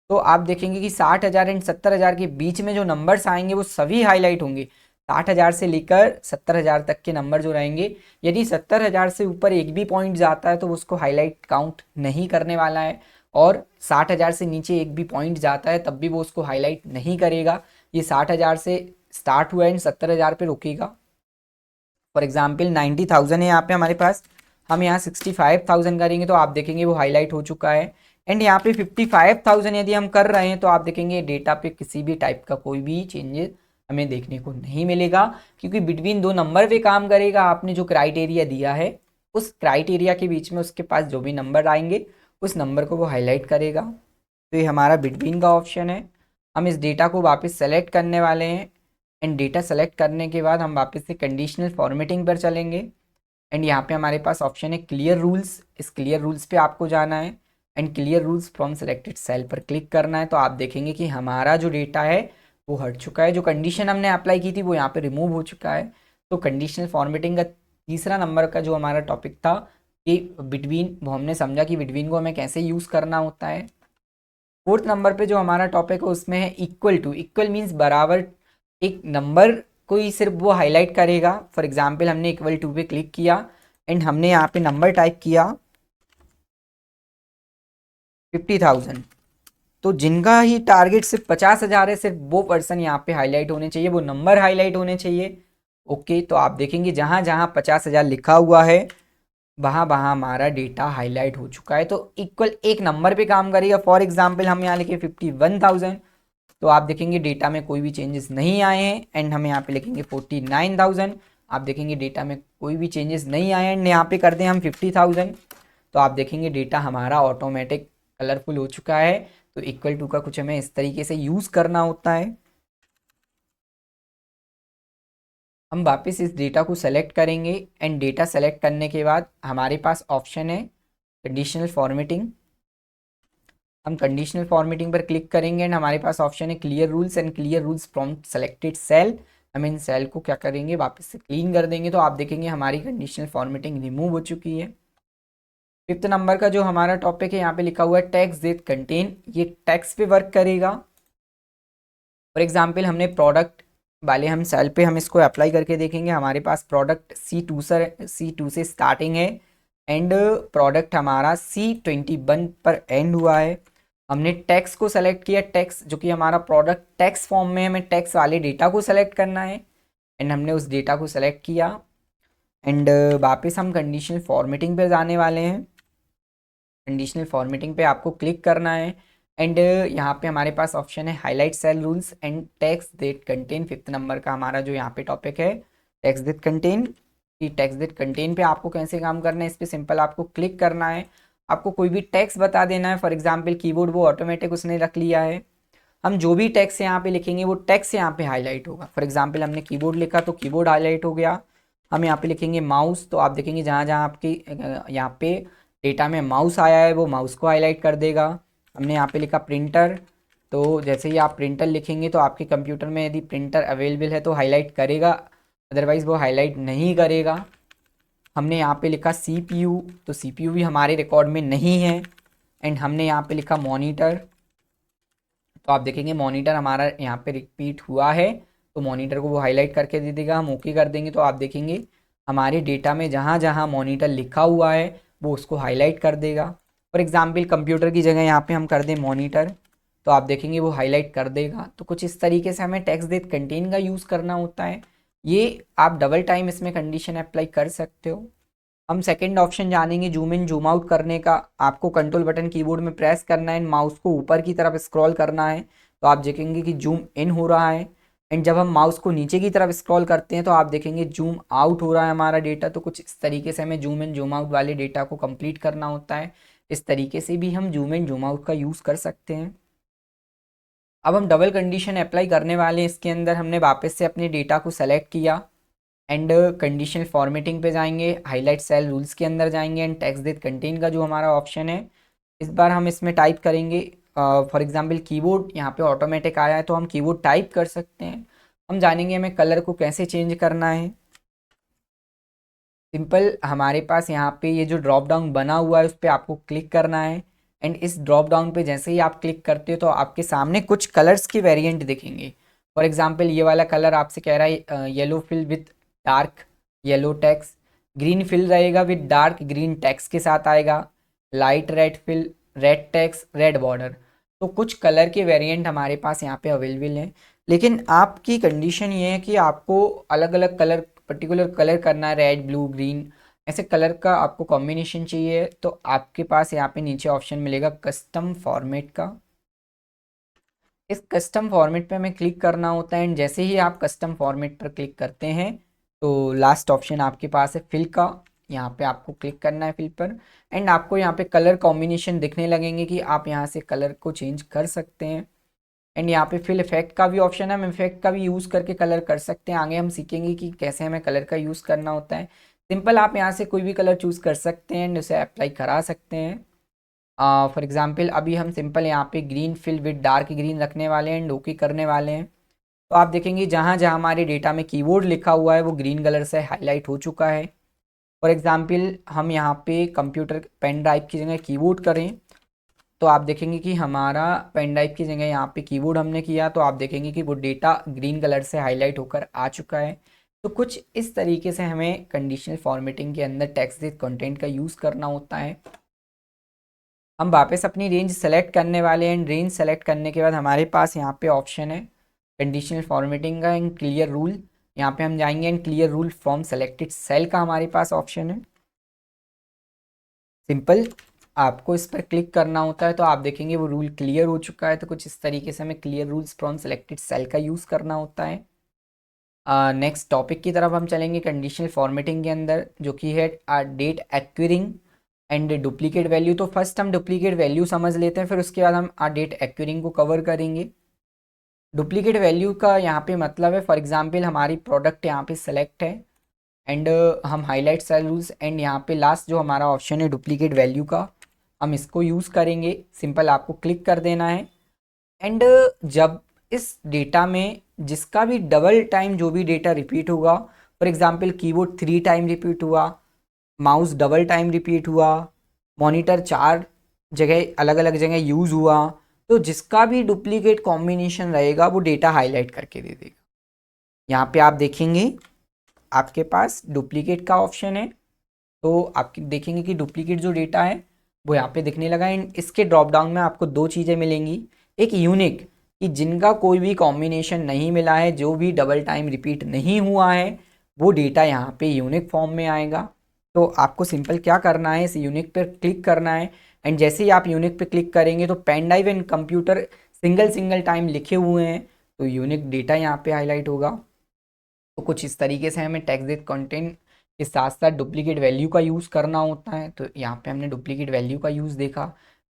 तो आप देखेंगे कि 60,000 एंड 70,000 के बीच में जो नंबर्स आएंगे वो सभी हाईलाइट होंगे। 60,000 से लेकर 70,000 तक के नंबर जो रहेंगे, यदि 70,000 से ऊपर एक भी पॉइंट जाता है तो उसको हाईलाइट काउंट नहीं करने वाला है, और 60,000 से नीचे एक भी पॉइंट जाता है तब भी वो उसको हाईलाइट नहीं करेगा। ये 60,000 से स्टार्ट हुआ एंड 70,000 पे रुकेगा। फॉर एग्जाम्पल 90,000 है यहाँ पे हमारे पास, हम यहाँ 65,000 करेंगे तो आप देखेंगे वो हाईलाइट हो चुका है। एंड यहाँ पे 55,000 यदि हम कर रहे हैं तो आप देखेंगे डेटा पे किसी भी टाइप का कोई भी चेंजेस हमें देखने को नहीं मिलेगा, क्योंकि बिटवीन दो नंबर पे काम करेगा। आपने जो क्राइटेरिया दिया है उस क्राइटेरिया के बीच में उसके पास जो भी नंबर आएंगे उस नंबर को वो हाईलाइट करेगा। तो ये हमारा बिटवीन का ऑप्शन है। हम इस डेटा को वापस सेलेक्ट करने वाले हैं, एंड डेटा सेलेक्ट करने के बाद हम वापस से कंडीशनल फॉर्मेटिंग पर चलेंगे, एंड यहाँ पे हमारे पास ऑप्शन है क्लियर रूल्स। इस क्लियर रूल्स पे आपको जाना है, and clear rules from selected cell पर क्लिक करना है। तो आप देखेंगे कि हमारा जो डेटा है वो हट चुका है, जो कंडीशन हमने अप्लाई की थी वो यहाँ पे रिमूव हो चुका है। तो कंडीशनल फॉर्मेटिंग का तीसरा नंबर का जो हमारा टॉपिक था कि बिटवीन, वो हमने समझा कि बिटवीन को हमें कैसे यूज़ करना होता है। फोर्थ नंबर पे जो हमारा टॉपिक है उसमें है इक्वल टू। इक्वल मीन्स बराबर। एक नंबर को ही सिर्फ वो हाईलाइट करेगा। फॉर एग्जाम्पल हमने इक्वल टू पे क्लिक किया एंड हमने यहाँ पे नंबर टाइप किया 50,000, तो जिनका ही टारगेट सिर्फ 50,000 है सिर्फ वो पर्सन यहाँ पे हाईलाइट होने चाहिए, वो नंबर हाईलाइट होने चाहिए। ओके, तो आप देखेंगे जहाँ जहाँ 50,000 लिखा हुआ है वहाँ वहाँ हमारा डेटा हाईलाइट हो चुका है। तो इक्वल एक नंबर पे काम करेगा। फॉर एग्जाम्पल हम यहाँ लिखे 51,000, तो आप देखेंगे डेटा में कोई भी चेंजेस नहीं आए हैं। एंड हम यहाँ पे लिखेंगे 49,000, आप देखेंगे डेटा में कोई भी चेंजेस नहीं आए हैं। एंड यहाँ पे कर दें हम 50,000, तो आप देखेंगे डेटा हमारा ऑटोमेटिक कलरफुल हो चुका है। तो इक्वल टू का कुछ हमें इस तरीके से यूज़ करना होता है। हम वापस इस डेटा को सेलेक्ट करेंगे, एंड डेटा सेलेक्ट करने के बाद हमारे पास ऑप्शन है कंडीशनल फॉर्मेटिंग। हम कंडीशनल फॉर्मेटिंग पर क्लिक करेंगे एंड हमारे पास ऑप्शन है clear rules and clear rules from selected cell. हम इन सेल को क्या करेंगे, वापस से क्लीन कर देंगे। तो आप देखेंगे हमारी कंडीशनल फॉर्मेटिंग रिमूव हो चुकी है। फिफ्थ नंबर का जो हमारा टॉपिक है यहाँ पे लिखा हुआ है टैक्स दैट कंटेन, ये टैक्स पे वर्क करेगा। फॉर एग्जाम्पल हमने प्रोडक्ट वाले हम सेल पे हम इसको अप्लाई करके देखेंगे। हमारे पास प्रोडक्ट C2 से स्टार्टिंग है एंड प्रोडक्ट हमारा C21 पर एंड हुआ है। हमने टैक्स को सेलेक्ट किया, टैक्स जो कि हमारा प्रोडक्ट टैक्स फॉर्म में, हमें टैक्स वाले डेटा को सेलेक्ट करना है एंड हमने उस डेटा को सेलेक्ट किया। एंड वापस हम कंडीशनल फॉर्मेटिंग पे जाने वाले हैं। कंडीशनल फॉर्मेटिंग पे आपको क्लिक करना है एंड यहाँ पे हमारे पास ऑप्शन है highlight cell rules and text that contain. Fifth number का हमारा जो यहाँ पे टॉपिक है टैक्स दैट कंटेन, कि टैक्स दैट कंटेन पे आपको कैसे काम करना है। इस पर सिंपल आपको क्लिक करना है, आपको कोई भी टैक्स बता देना है। फॉर एग्जाम्पल कीबोर्ड वो ऑटोमेटिक उसने रख लिया है। हम जो भी टेक्स्ट यहाँ पे लिखेंगे वो टेक्स्ट यहाँ पे हाईलाइट होगा। फॉर एग्जांपल हमने कीबोर्ड लिखा तो कीबोर्ड हाईलाइट हो गया। हम यहाँ पे लिखेंगे माउस, तो आप देखेंगे जहाँ जहाँ आपकी यहाँ पे डेटा में माउस आया है वो माउस को हाईलाइट कर देगा। हमने यहाँ पे लिखा प्रिंटर, तो जैसे ही आप प्रिंटर लिखेंगे तो आपके कंप्यूटर में यदि प्रिंटर अवेलेबल है तो हाईलाइट करेगा, अदरवाइज़ वो हाईलाइट नहीं करेगा। हमने यहाँ पे लिखा CPU, तो CPU भी हमारे रिकॉर्ड में नहीं है। एंड हमने यहाँ पे लिखा मॉनिटर, तो आप देखेंगे मॉनिटर हमारा यहाँ पे रिपीट हुआ है, तो मॉनिटर को वो हाईलाइट करके दे देगा। हम ओके कर देंगे तो आप देखेंगे हमारे डेटा में जहाँ जहाँ मॉनिटर लिखा हुआ है वो उसको हाईलाइट कर देगा। फॉर एग्जांपल कंप्यूटर की जगह यहाँ पे हम कर दें मॉनिटर, तो आप देखेंगे वो हाईलाइट कर देगा। तो कुछ इस तरीके से हमें टेक्स्ट विद कंटेन का यूज़ करना होता है। ये आप डबल टाइम इसमें कंडीशन अप्लाई कर सकते हो। हम सेकंड ऑप्शन जानेंगे जूम इन जूम आउट करने का। आपको कंट्रोल बटन कीबोर्ड में प्रेस करना है, माउस को ऊपर की तरफ स्क्रॉल करना है, तो आप देखेंगे कि जूम इन हो रहा है। एंड जब हम माउस को नीचे की तरफ स्क्रॉल करते हैं तो आप देखेंगे जूम आउट हो रहा है हमारा डेटा। तो कुछ इस तरीके से हमें जूम इन जूम आउट वाले डेटा को कंप्लीट करना होता है। इस तरीके से भी हम जूम इन जूम आउट का यूज़ कर सकते हैं। अब हम डबल कंडीशन अप्लाई करने वाले हैं। इसके अंदर हमने वापस से अपने डेटा को सेलेक्ट किया एंड कंडीशनल फॉर्मेटिंग पे जाएंगे, हाईलाइट सेल रूल्स के अंदर जाएंगे एंड टेक्स्ट विद कंटेन का जो हमारा ऑप्शन है, इस बार हम इसमें टाइप करेंगे। फॉर एग्जांपल कीबोर्ड यहाँ पे ऑटोमेटिक आया है तो हम कीबोर्ड टाइप कर सकते हैं। हम जानेंगे हमें कलर को कैसे चेंज करना है। सिंपल, हमारे पास यहाँ पे ये जो ड्रॉप डाउन बना हुआ है उस पर आपको क्लिक करना है। एंड इस ड्रॉप डाउन पे जैसे ही आप क्लिक करते हो तो आपके सामने कुछ कलर्स के वेरिएंट दिखेंगे। फॉर एग्जांपल ये वाला कलर आपसे कह रहा है yellow fill with dark yellow text, green fill रहेगा विथ डार्क ग्रीन टेक्स्ट के साथ आएगा, light red fill red text red border. तो कुछ कलर के वेरिएंट हमारे पास यहाँ पे अवेलेबल हैं, लेकिन आपकी कंडीशन ये है कि आपको अलग अलग कलर पर्टिकुलर कलर करना है, रेड ब्लू ग्रीन ऐसे कलर का आपको कॉम्बिनेशन चाहिए। तो आपके पास यहाँ पे नीचे ऑप्शन मिलेगा कस्टम फॉर्मेट का। इस कस्टम फॉर्मेट पे हमें क्लिक करना होता है एंड जैसे ही आप कस्टम फॉर्मेट पर क्लिक करते हैं तो लास्ट ऑप्शन आपके पास है फिल का। यहाँ पे आपको क्लिक करना है फिल पर एंड आपको यहाँ पे कलर कॉम्बिनेशन दिखने लगेंगे कि आप यहाँ से कलर को चेंज कर सकते हैं। एंड यहाँ पे फिल इफेक्ट का भी ऑप्शन है, हम इफेक्ट का भी यूज़ करके कलर कर सकते हैं। आगे हम सीखेंगे कि कैसे हमें कलर का यूज़ करना होता है। सिंपल, आप यहाँ से कोई भी कलर चूज़ कर सकते हैं एंड उसे अप्लाई करा सकते हैं। फॉर एग्जांपल अभी हम सिंपल यहाँ पे green fill with dark green रखने वाले हैं एंड ओके करने वाले हैं। तो आप देखेंगे जहाँ जहाँ हमारे डेटा में कीबोर्ड लिखा हुआ है वो ग्रीन कलर से हाईलाइट हो चुका है। फॉर एग्जांपल हम यहाँ पे कंप्यूटर पेन ड्राइव की जगह कीबोर्ड करें तो आप देखेंगे कि हमारा पेन ड्राइव की जगह यहाँ पे कीबोर्ड हमने किया तो आप देखेंगे कि वो डेटा ग्रीन कलर से हाईलाइट होकर आ चुका है। तो कुछ इस तरीके से हमें कंडीशनल फॉर्मेटिंग के अंदर टेक्स्ट विद कंटेंट का यूज़ करना होता है। हम वापस अपनी रेंज सेलेक्ट करने वाले हैं। रेंज सेलेक्ट करने के बाद हमारे पास यहाँ पे ऑप्शन है कंडीशनल फॉर्मेटिंग का एंड क्लियर रूल। यहाँ पे हम जाएंगे and clear rule from selected cell का हमारे पास ऑप्शन है। सिंपल, आपको इस पर क्लिक करना होता है तो आप देखेंगे वो रूल क्लियर हो चुका है। तो कुछ इस तरीके से हमें clear rules from selected cell का यूज़ करना होता है। नेक्स्ट टॉपिक की तरफ हम चलेंगे कंडीशनल फॉर्मेटिंग के अंदर, जो कि है date occurring and duplicate value. तो फर्स्ट हम डुप्लीकेट वैल्यू समझ लेते हैं, फिर उसके बाद हम डेट एक्यूरिंग को कवर करेंगे। डुप्लीकेट वैल्यू का यहाँ पे मतलब है, फॉर एग्जांपल हमारी प्रोडक्ट यहाँ पे सेलेक्ट है एंड हम हाईलाइट सेल रूल्स एंड यहाँ पे लास्ट जो हमारा ऑप्शन है डुप्लीकेट वैल्यू का, हम इसको यूज़ करेंगे। सिंपल, आपको क्लिक कर देना है एंड जब इस डेटा में जिसका भी डबल टाइम जो भी डेटा रिपीट होगा, for example keyboard 3 time repeat हुआ, माउस डबल टाइम रिपीट हुआ, मॉनिटर 4 जगह अलग अलग जगह यूज़ हुआ, तो जिसका भी डुप्लीकेट कॉम्बिनेशन रहेगा वो डेटा हाईलाइट करके दे देगा। यहाँ पे आप देखेंगे आपके पास डुप्लीकेट का ऑप्शन है, तो आप देखेंगे कि डुप्लीकेट जो डेटा है वो यहाँ पे दिखने लगा है। इसके ड्रॉप डाउन में आपको दो चीज़ें मिलेंगी, एक यूनिक कि जिनका कोई भी कॉम्बिनेशन नहीं मिला है, जो भी डबल टाइम रिपीट नहीं हुआ है वो डेटा यहाँ पे यूनिक फॉर्म में आएगा। तो आपको सिंपल क्या करना है, इस यूनिक पर क्लिक करना है एंड जैसे ही आप यूनिक पे क्लिक करेंगे तो pen drive and computer single single time लिखे हुए हैं तो यूनिक डेटा यहाँ पे हाईलाइट होगा। तो कुछ इस तरीके से हमें टेक्स्ट विद कंटेंट के साथ साथ डुप्लीकेट वैल्यू का यूज़ करना होता है। तो यहाँ पे हमने डुप्लीकेट वैल्यू का यूज़ देखा,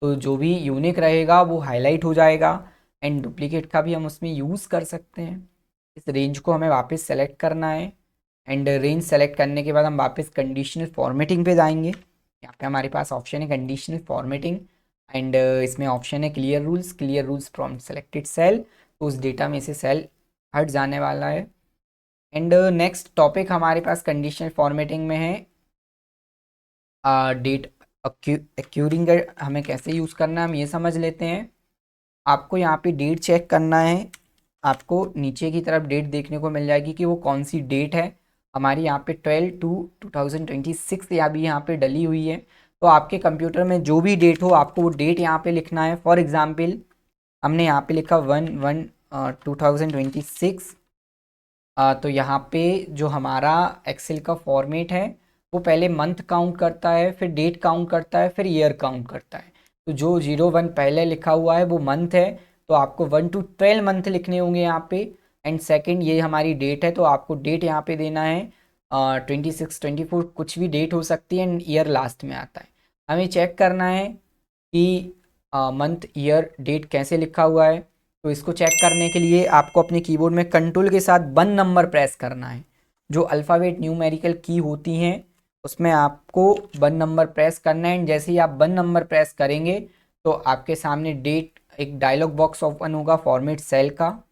तो जो भी यूनिक रहेगा वो हाईलाइट हो जाएगा एंड डुप्लीकेट का भी हम उसमें यूज़ कर सकते हैं। इस रेंज को हमें वापस सेलेक्ट करना है एंड रेंज सेलेक्ट करने के बाद हम वापस कंडीशनल फॉर्मेटिंग पे जाएंगे। यहाँ पे हमारे पास ऑप्शन है कंडीशनल फॉर्मेटिंग एंड इसमें ऑप्शन है clear rules from selected cell, तो उस डेटा में से सेल हट जाने वाला है। एंड नेक्स्ट टॉपिक हमारे पास कंडीशनल फॉर्मेटिंग में है डेट एक्यूरिंग। हमें कैसे यूज़ करना है हम ये समझ लेते हैं। आपको यहाँ पे डेट चेक करना है, आपको नीचे की तरफ डेट देखने को मिल जाएगी कि वो कौन सी डेट है। हमारी यहाँ पे 12/2/2026 या भी यहाँ पे डली हुई है। तो आपके कंप्यूटर में जो भी डेट हो आपको वो डेट यहाँ पे लिखना है। फॉर एग्जांपल हमने यहाँ पे लिखा 1/1/2026। तो यहाँ पे जो हमारा एक्सेल का फॉर्मेट है वो पहले मंथ काउंट करता है, फिर डेट काउंट करता है, फिर ईयर काउंट करता है। तो जो 01 पहले लिखा हुआ है वो मंथ है, तो आपको 1 to 12 मंथ लिखने होंगे यहाँ पे। एंड सेकंड ये हमारी डेट है, तो आपको डेट यहाँ पे देना है 26 24 कुछ भी डेट हो सकती है एंड ईयर लास्ट में आता है। हमें चेक करना है कि मंथ ईयर डेट कैसे लिखा हुआ है। तो इसको चेक करने के लिए आपको अपने कीबोर्ड में कंट्रोल के साथ 1 नंबर प्रेस करना है। जो अल्फ़ाबेट न्यूमेरिकल की होती हैं उसमें आपको 1 नंबर प्रेस करना है। जैसे ही आप 1 नंबर प्रेस करेंगे तो आपके सामने डेट एक डायलॉग बॉक्स ओपन होगा फॉर्मेट सेल का।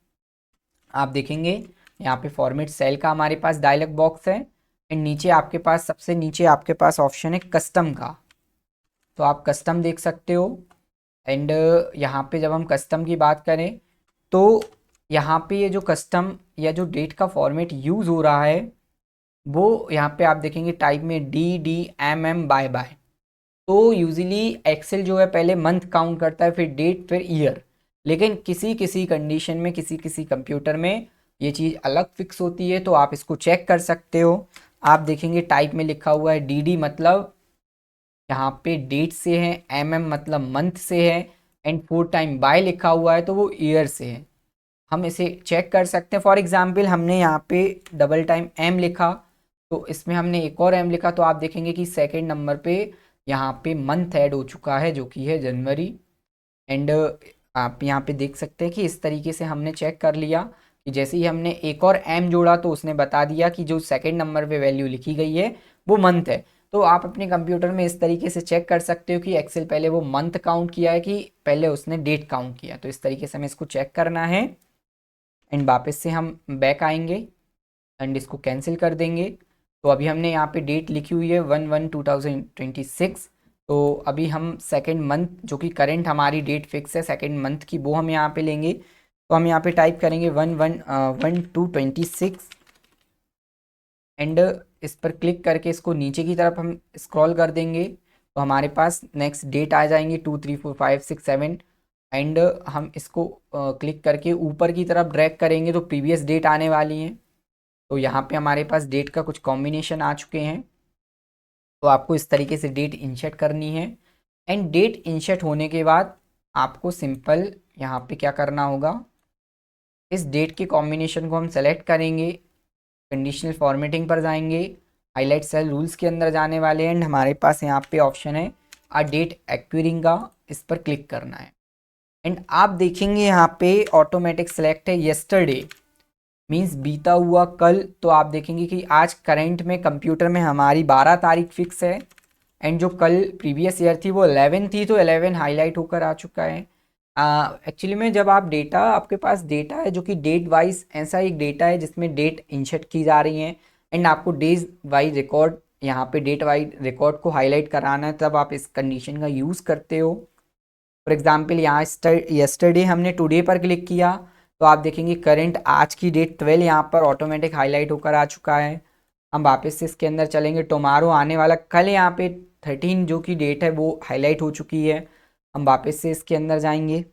आप देखेंगे यहाँ पे फॉर्मेट सेल का हमारे पास डायलॉग बॉक्स है एंड नीचे आपके पास सबसे नीचे आपके पास ऑप्शन है कस्टम का, तो आप कस्टम देख सकते हो। एंड यहाँ पे जब हम कस्टम की बात करें तो यहाँ पे ये जो कस्टम या जो डेट का फॉर्मेट यूज़ हो रहा है वो यहाँ पे आप देखेंगे टाइप में DDMM बाय। तो यूजली एक्सेल जो है पहले मंथ काउंट करता है, फिर डेट, फिर ईयर। लेकिन किसी किसी कंडीशन में किसी किसी कंप्यूटर में ये चीज़ अलग फिक्स होती है, तो आप इसको चेक कर सकते हो। आप देखेंगे टाइप में लिखा हुआ है DD मतलब यहाँ पे डेट से है, मतलब मंथ से है एंड 4 टाइम बाय लिखा हुआ है तो वो ईयर से है। हम इसे चेक कर सकते हैं। फॉर एग्जांपल हमने यहाँ पे डबल टाइम M लिखा, तो इसमें हमने एक और M लिखा, तो आप देखेंगे कि सेकंड नंबर पे यहाँ पे मंथ ऐड हो चुका है जो कि है जनवरी। एंड आप यहाँ पे देख सकते हैं कि इस तरीके से हमने चेक कर लिया कि जैसे ही हमने एक और M जोड़ा तो उसने बता दिया कि जो सेकंड नंबर पे वैल्यू लिखी गई है वो मंथ है। तो आप अपने कंप्यूटर में इस तरीके से चेक कर सकते हो कि एक्सेल पहले वो मंथ काउंट किया है कि पहले उसने डेट काउंट किया। तो इस तरीके से हमें इसको चेक करना है एंड वापस से हम बैक आएंगे एंड इसको कैंसिल कर देंगे। तो अभी हमने यहाँ पे डेट लिखी हुई है 1/1/2026। तो अभी हम सेकंड मंथ जो कि करंट हमारी डेट फिक्स है सेकंड मंथ की वो हम यहाँ पे लेंगे। तो हम यहाँ पे टाइप करेंगे 1/1/2/26 एंड इस पर क्लिक करके इसको नीचे की तरफ हम स्क्रॉल कर देंगे तो हमारे पास नेक्स्ट डेट आ जाएंगे 2 3 4 5 6 7 एंड हम इसको क्लिक करके ऊपर की तरफ ड्रैग करेंगे तो प्रीवियस डेट आने वाली हैं। तो यहाँ पे हमारे पास डेट का कुछ कॉम्बिनेशन आ चुके हैं। तो आपको इस तरीके से डेट इंसर्ट करनी है एंड डेट इंसर्ट होने के बाद आपको सिंपल यहाँ पे क्या करना होगा, इस डेट के कॉम्बिनेशन को हम सेलेक्ट करेंगे, कंडीशनल फॉर्मेटिंग पर जाएंगे, हाईलाइट सेल रूल्स के अंदर जाने वाले एंड हमारे पास यहाँ पे ऑप्शन है डेट एक्यूरिंग का, इस पर क्लिक करना है। एंड आप देखेंगे यहाँ पे ऑटोमेटिक सेलेक्ट है यस्टरडे मीन्स बीता हुआ कल। तो आप देखेंगे कि आज करंट में कंप्यूटर में हमारी 12 तारीख फिक्स है एंड जो कल प्रीवियस ईयर थी वो 11 थी, तो 11 हाईलाइट होकर आ चुका है। एक्चुअली में जब आप डेटा आपके पास डेटा है जो कि डेट वाइज ऐसा एक डेटा है जिसमें डेट इंसर्ट की जा रही है एंड आपको डेज वाइज रिकॉर्ड यहाँ पे डेट वाइज रिकॉर्ड को हाईलाइट कराना है, तब आप इस कंडीशन का यूज़ करते हो। फॉर एग्जाम्पल यहाँ यस्टरडे हमने टुडे पर क्लिक किया तो आप देखेंगे करंट आज की डेट 12 यहाँ पर ऑटोमेटिक हाईलाइट होकर आ चुका है। हम वापस से इसके अंदर चलेंगे, टुमारो आने वाला कल यहाँ पे 13 जो की डेट है वो हाईलाइट हो चुकी है। हम वापस से इसके अंदर जाएंगे,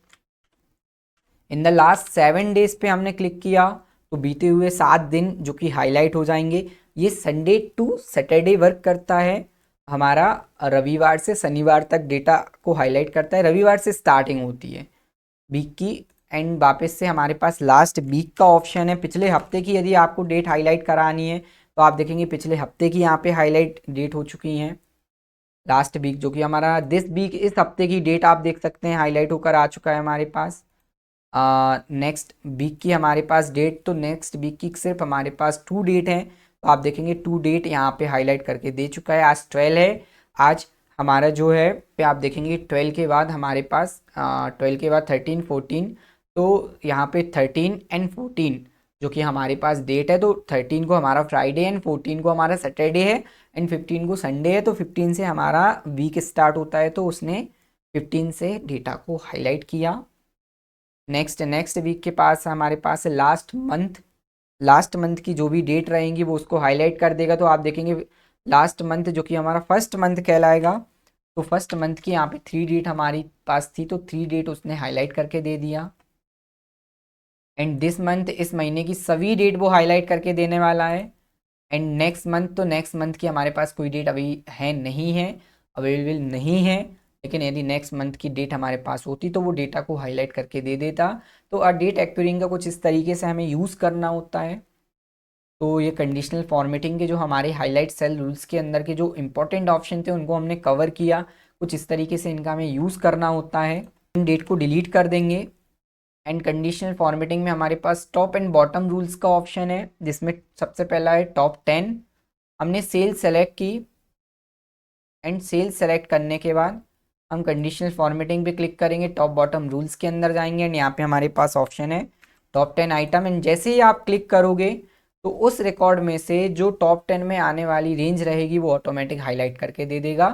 इन द लास्ट 7 डेज पे हमने क्लिक किया तो बीते हुए 7 दिन जो कि हाईलाइट हो जाएंगे। ये संडे टू सैटरडे वर्क करता है, हमारा रविवार से शनिवार तक डेटा को हाईलाइट करता है, रविवार से स्टार्टिंग होती है वीक की। एंड वापस से हमारे पास लास्ट वीक का ऑप्शन है, पिछले हफ्ते की यदि आपको डेट हाईलाइट करानी है तो आप देखेंगे पिछले हफ्ते की यहाँ पे हाईलाइट डेट हो चुकी हैं। लास्ट वीक जो कि हमारा दिस वीक इस हफ्ते की डेट आप देख सकते हैं हाईलाइट होकर आ चुका है हमारे पास। नेक्स्ट वीक की हमारे पास डेट, तो नेक्स्ट वीक की सिर्फ हमारे पास 2 डेट हैं। तो आप देखेंगे 2 डेट यहाँ पे हाईलाइट करके दे चुका है। आज 12 है, आज हमारा जो है पे आप देखेंगे 12 के बाद हमारे पास 12 के बाद 13 14, तो यहाँ पे 13 एंड 14 जो कि हमारे पास डेट है, तो 13 को हमारा फ्राइडे एंड 14 को हमारा सैटरडे है एंड 15 को संडे है। तो 15 से हमारा वीक स्टार्ट होता है, तो उसने 15 से डेटा को हाईलाइट किया। नेक्स्ट वीक के पास हमारे पास लास्ट मंथ की जो भी डेट रहेंगी वो उसको हाईलाइट कर देगा। तो आप देखेंगे लास्ट मंथ जो कि हमारा फर्स्ट मंथ कहलाएगा, तो फर्स्ट मंथ की यहाँ पे 3 डेट हमारी पास थी, तो 3 डेट उसने हाईलाइट करके दे दिया। एंड दिस मंथ, इस महीने की सभी डेट वो हाईलाइट करके देने वाला है। एंड नेक्स्ट मंथ, तो नेक्स्ट मंथ की हमारे पास कोई डेट अभी है नहीं है, अवेलेबल नहीं है, लेकिन यदि नेक्स्ट मंथ की डेट हमारे पास होती तो वो डेटा को हाईलाइट करके दे देता। तो डेट एक्यूरिंग का कुछ इस तरीके से हमें यूज़ करना होता है। तो ये कंडीशनल फॉर्मेटिंग के जो हमारे हाईलाइट सेल रूल्स के अंदर के जो इंपॉर्टेंट ऑप्शन थे उनको हमने कवर किया। कुछ इस तरीके से इनका हमें यूज़ करना होता है। इन डेट को डिलीट कर देंगे। एंड कंडीशनल फॉर्मेटिंग में हमारे पास टॉप एंड बॉटम रूल्स का ऑप्शन है, जिसमें सबसे पहला है टॉप 10। हमने सेल सेलेक्ट की एंड सेल सेलेक्ट करने के बाद हम कंडीशनल फॉर्मेटिंग पे क्लिक करेंगे, टॉप बॉटम रूल्स के अंदर जाएंगे एंड यहाँ पे हमारे पास ऑप्शन है टॉप 10 आइटम। एंड जैसे ही आप क्लिक करोगे तो उस रिकॉर्ड में से जो टॉप 10 में आने वाली रेंज रहेगी वो ऑटोमेटिक हाईलाइट करके दे देगा।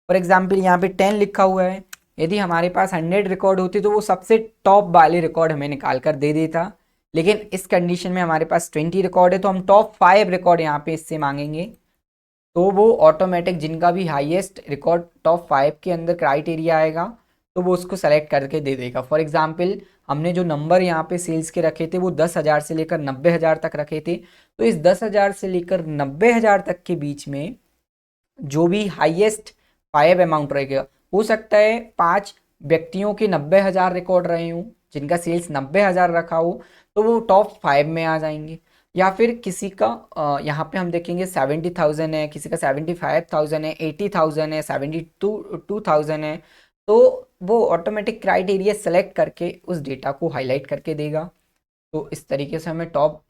फॉर एग्जाम्पल यहाँ पे 10 लिखा हुआ है, यदि हमारे पास 100 रिकॉर्ड होती तो वो सबसे टॉप वाले रिकॉर्ड हमें निकाल कर दे देता। लेकिन इस कंडीशन में हमारे पास 20 रिकॉर्ड है, तो हम टॉप 5 रिकॉर्ड यहाँ पे इससे मांगेंगे, तो वो ऑटोमेटिक जिनका भी हाईएस्ट रिकॉर्ड टॉप 5 के अंदर क्राइटेरिया आएगा तो वो उसको सेलेक्ट करके दे देगा। फॉर एग्जाम्पल हमने जो नंबर यहाँ पे सेल्स के रखे थे वो 10,000 से लेकर 90,000 तक रखे थे, तो इस 10,000 से लेकर 90,000 तक के बीच में जो भी हाईएस्ट 5 अमाउंट रहेगा, हो सकता है 5 व्यक्तियों के 90,000 रिकॉर्ड रहे हों जिनका सेल्स 90,000 रखा हो, तो वो टॉप 5 में आ जाएंगे। या फिर किसी का यहाँ पे हम देखेंगे 70,000 है, किसी का 75,000 है, 80,000 है, 72,000 है, तो वो ऑटोमेटिक क्राइटेरिया सेलेक्ट करके उस डेटा को हाईलाइट करके देगा। तो इस तरीके से हमें टॉप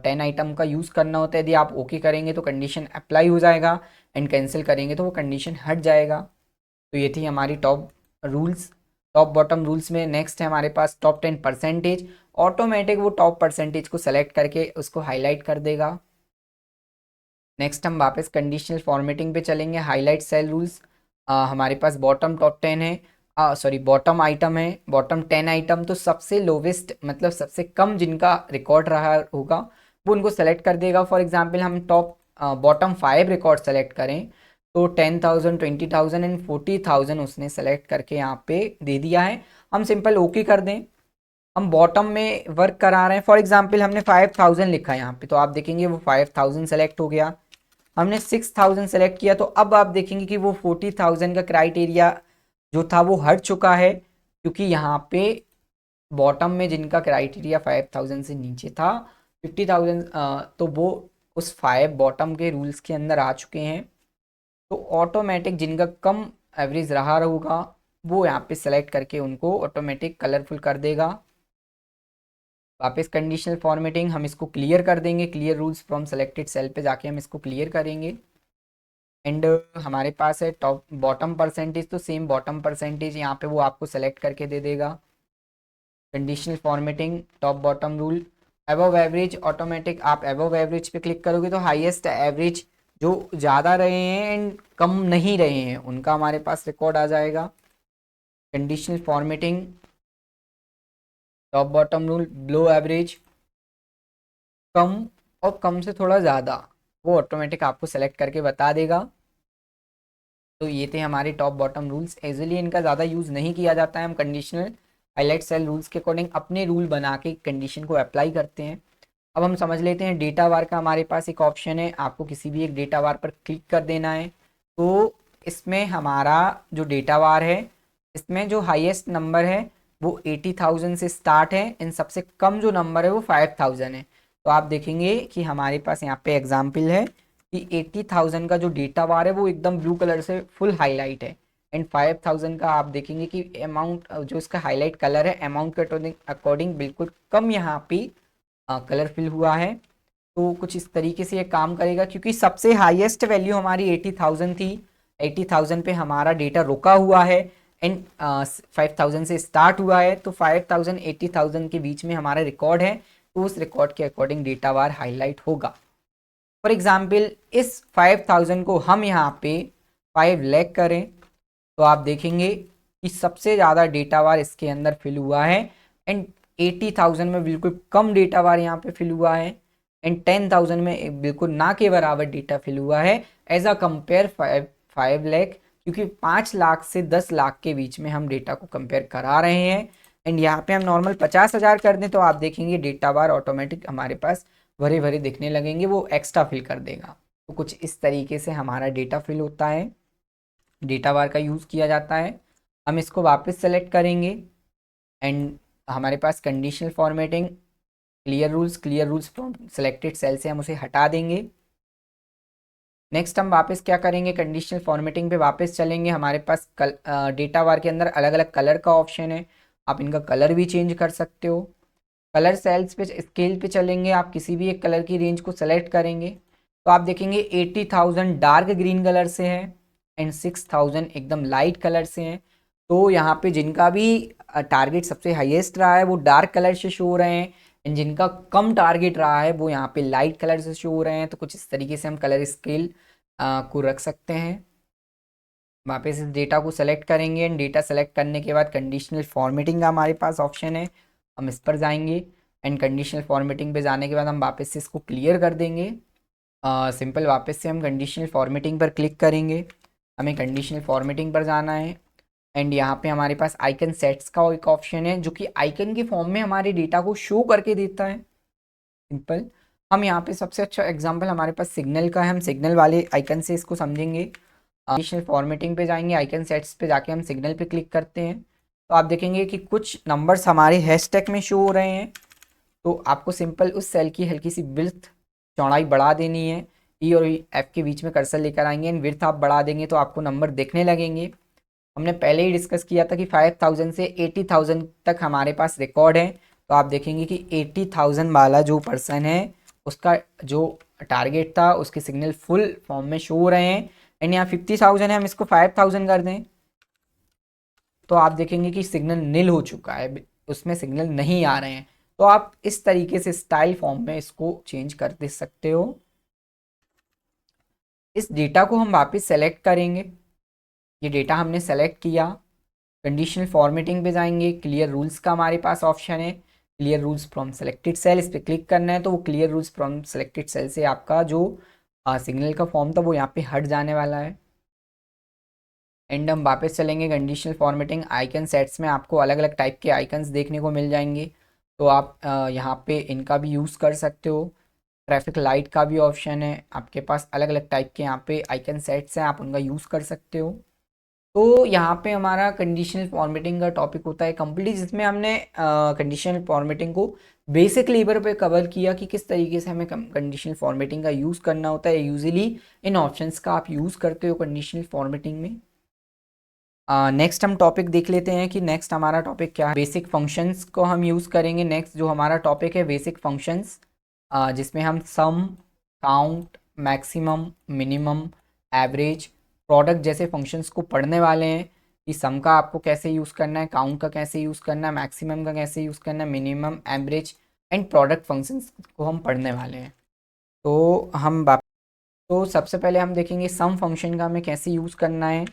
10 आइटम का यूज़ करना होता है। यदि आप ओके करेंगे तो कंडीशन अप्लाई हो जाएगा एंड कैंसिल करेंगे तो वो कंडीशन हट जाएगा। तो ये थी हमारी top rules. Top bottom rules में नेक्स्ट है हमारे पास टॉप 10 परसेंटेज। ऑटोमेटिक वो टॉप परसेंटेज को सेलेक्ट करके उसको हाईलाइट कर देगा। नेक्स्ट हम वापस कंडीशनल फॉर्मेटिंग पे चलेंगे। हाईलाइट सेल रूल्स, हमारे पास बॉटम टॉप 10 है, सॉरी बॉटम आइटम है, बॉटम 10 आइटम, तो सबसे लोवेस्ट मतलब सबसे कम जिनका रिकॉर्ड रहा होगा वो उनको सेलेक्ट कर देगा। फॉर एग्जांपल हम टॉप बॉटम 5 रिकॉर्ड सेलेक्ट करें तो 10,000, 20,000 एंड 40,000 उसने सेलेक्ट करके यहाँ पे दे दिया है। हम सिंपल ओके कर दें। हम बॉटम में वर्क करा रहे हैं, फॉर एग्जांपल हमने 5,000 लिखा है यहाँ पे, तो आप देखेंगे वो 5,000 सेलेक्ट हो गया। हमने 6,000 सेलेक्ट किया, तो अब आप देखेंगे कि वो 40,000 का क्राइटेरिया जो था वो हट चुका है, क्योंकि यहाँ पे बॉटम में जिनका क्राइटेरिया 5,000 से नीचे था 50,000, तो वो उस 5 बॉटम के रूल्स के अंदर आ चुके हैं। तो ऑटोमेटिक जिनका कम एवरेज रहा होगा वो यहाँ पे सेलेक्ट करके उनको ऑटोमेटिक कलरफुल कर देगा। वापस कंडीशनल फॉर्मेटिंग हम इसको क्लियर कर देंगे, clear rules from selected cell पे जाके हम इसको क्लियर करेंगे। एंड हमारे पास है टॉप बॉटम परसेंटेज, तो सेम बॉटम परसेंटेज यहाँ पे वो आपको सेलेक्ट करके दे देगा। Conditional formatting top bottom rule, above average, automatic आप अबव एवरेज पे क्लिक करोगे तो हाईएस्ट एवरेज जो ज़्यादा रहे हैं एंड कम नहीं रहे हैं उनका हमारे पास रिकॉर्ड आ जाएगा। Conditional formatting top bottom rule, below average, कम और कम से थोड़ा ज़्यादा, वो ऑटोमेटिक आपको सेलेक्ट करके बता देगा। तो ये थे हमारे टॉप बॉटम रूल्स। इजीली इनका ज़्यादा यूज़ नहीं किया जाता है, हम कंडीशनल हाईलाइट सेल रूल्स के अकॉर्डिंग अपने रूल बना के कंडीशन को अप्लाई करते हैं। अब हम समझ लेते हैं डेटा वार का। हमारे पास एक ऑप्शन है, आपको किसी भी एक डेटा वार पर क्लिक कर देना है। तो इसमें हमारा जो डेटा वार है इसमें जो हाईएस्ट नंबर है वो 80,000 से स्टार्ट है एंड सबसे कम जो नंबर है वो 5,000 है। तो आप देखेंगे कि हमारे पास यहाँ पे एग्जाम्पल है कि 80,000 का जो डेटा वार है वो एकदम ब्लू कलर से फुल हाईलाइट है एंड 5000 का आप देखेंगे कि अमाउंट जो इसका हाईलाइट कलर है अमाउंट के अकॉर्डिंग बिल्कुल कम यहाँ पे कलर फिल हुआ है। तो कुछ इस तरीके से ये काम करेगा, क्योंकि सबसे हाईएस्ट वैल्यू हमारी 80,000 थी, 80,000 पे हमारा डेटा रुका हुआ है एंड 5,000 से स्टार्ट हुआ है, तो 5,000 80,000 के बीच में हमारा रिकॉर्ड है, तो उस रिकॉर्ड के अकॉर्डिंग डेटा बार हाईलाइट होगा। फॉर एग्जाम्पल इस 5,000 को हम यहाँ पे 5 लाख करें तो आप देखेंगे कि सबसे ज़्यादा डेटा बार इसके अंदर फिल हुआ है एंड 80,000 में बिल्कुल कम डेटा बार यहाँ पे फिल हुआ है एंड 10,000 में बिल्कुल ना के बराबर डेटा फिल हुआ है एज अ कंपेयर 5 लाख, क्योंकि 5 लाख से 10 लाख के बीच में हम डेटा को कंपेयर करा रहे हैं। एंड यहाँ पे हम नॉर्मल 50,000 कर दें तो आप देखेंगे डेटा बार ऑटोमेटिक हमारे पास भरे भरे दिखने लगेंगे, वो एक्स्ट्रा फिल कर देगा। तो कुछ इस तरीके से हमारा डेटा फिल होता है, डेटा बार का यूज़ किया जाता है। हम इसको वापस सेलेक्ट करेंगे एंड हमारे पास conditional formatting clear rules from selected cell से हम उसे हटा देंगे। नेक्स्ट हम वापस क्या करेंगे, कंडीशनल फॉर्मेटिंग पे वापस चलेंगे। हमारे पास डेटा बार के अंदर अलग अलग कलर का ऑप्शन है, आप इनका कलर भी चेंज कर सकते हो। कलर सेल्स पे स्केल पे चलेंगे, आप किसी भी एक कलर की रेंज को सेलेक्ट करेंगे तो आप देखेंगे 80,000 डार्क ग्रीन कलर से है एंड 6,000 एकदम लाइट कलर से हैं। तो यहाँ पे जिनका भी टारगेट सबसे हाईएस्ट रहा है वो डार्क कलर से शो हो रहे हैं एंड जिनका कम टारगेट रहा है वो यहाँ पे लाइट कलर से शो हो रहे हैं। तो कुछ इस तरीके से हम कलर स्केल को रख सकते हैं। वापस इस डेटा को सेलेक्ट करेंगे एंड डेटा सेलेक्ट करने के बाद कंडीशनल फॉर्मेटिंग का हमारे पास ऑप्शन है, हम इस पर जाएंगे एंड कंडीशनल फॉर्मेटिंग पे जाने के बाद हम वापस से इसको क्लियर कर देंगे। सिंपल वापस से हम कंडीशनल फॉर्मेटिंग पर क्लिक करेंगे, हमें कंडीशनल फॉर्मेटिंग पर जाना है एंड यहाँ पे हमारे पास आइकन सेट्स का एक ऑप्शन है जो कि आइकन के फॉर्म में हमारे डेटा को शो करके देता है। सिंपल हम यहाँ पे सबसे अच्छा एग्जांपल हमारे पास सिग्नल का है, हम सिग्नल वाले आइकन से इसको समझेंगे। कंडीशनल फॉर्मेटिंग पे जाएंगे, आइकन सेट्स पे जाके हम सिग्नल पे क्लिक करते हैं तो आप देखेंगे कि कुछ नंबर्स हमारे हैशटैग में शो हो रहे हैं। तो आपको सिंपल उस सेल की हल्की सी विड्थ चौड़ाई बढ़ा देनी है, ई और एफ के बीच में कर्सर लेकर आएंगे एंड विड्थ आप बढ़ा देंगे तो आपको नंबर दिखने लगेंगे। हमने पहले ही डिस्कस किया था कि 5,000 से 80,000 तक हमारे पास रिकॉर्ड है, तो आप देखेंगे कि 80,000 वाला जो पर्सन है उसका जो टारगेट था उसके सिग्नल फुल फॉर्म में शो हो रहे हैं एंड यहाँ 50,000 है, हम इसको 5,000 कर दें तो आप देखेंगे कि सिग्नल नील हो चुका है, उसमें सिग्नल नहीं आ रहे हैं। तो आप इस तरीके से स्टाइल फॉर्म में इसको चेंज कर दे सकते हो। इस डेटा को हम वापस सेलेक्ट करेंगे, ये डेटा हमने सेलेक्ट किया, कंडीशनल फॉर्मेटिंग पे जाएंगे, क्लियर रूल्स का हमारे पास ऑप्शन है, clear rules from selected cell, इस पर क्लिक करना है तो वो clear rules from selected cell से आपका जो सिग्नल का फॉर्म था वो यहाँ पे हट जाने वाला है। एंड हम वापस चलेंगे कंडीशनल फॉर्मेटिंग, आइकन सेट्स में आपको अलग अलग टाइप के आइकन्स देखने को मिल जाएंगे, तो आप यहाँ पे इनका भी यूज़ कर सकते हो। ट्रैफिक लाइट का भी ऑप्शन है, आपके पास अलग अलग टाइप के यहाँ पे आइकन सेट्स हैं, आप उनका यूज़ कर सकते हो। तो यहाँ पे हमारा कंडीशनल फॉर्मेटिंग का टॉपिक होता है कंप्लीट, जिसमें हमने कंडीशनल फॉर्मेटिंग को बेसिक लेवल पे कवर किया कि किस तरीके से हमें कंडीशनल फॉर्मेटिंग का यूज़ करना होता है। यूजुअली इन ऑप्शंस का आप यूज़ करते हो कंडीशनल फॉर्मेटिंग में। नेक्स्ट हम टॉपिक देख लेते हैं कि नेक्स्ट हमारा टॉपिक क्या है। बेसिक फंक्शंस को हम यूज़ करेंगे। नेक्स्ट जो हमारा टॉपिक है बेसिक फंक्शंस, जिसमें हम sum, count, maximum, minimum, average, product जैसे फंक्शंस को पढ़ने वाले हैं कि सम का आपको कैसे यूज़ करना है, काउंट का कैसे यूज़ करना है, मैक्सिमम का कैसे यूज़ करना है, minimum, average and product functions को हम पढ़ने वाले हैं। तो तो सबसे पहले हम देखेंगे सम फंक्शन का हमें कैसे यूज़ करना है।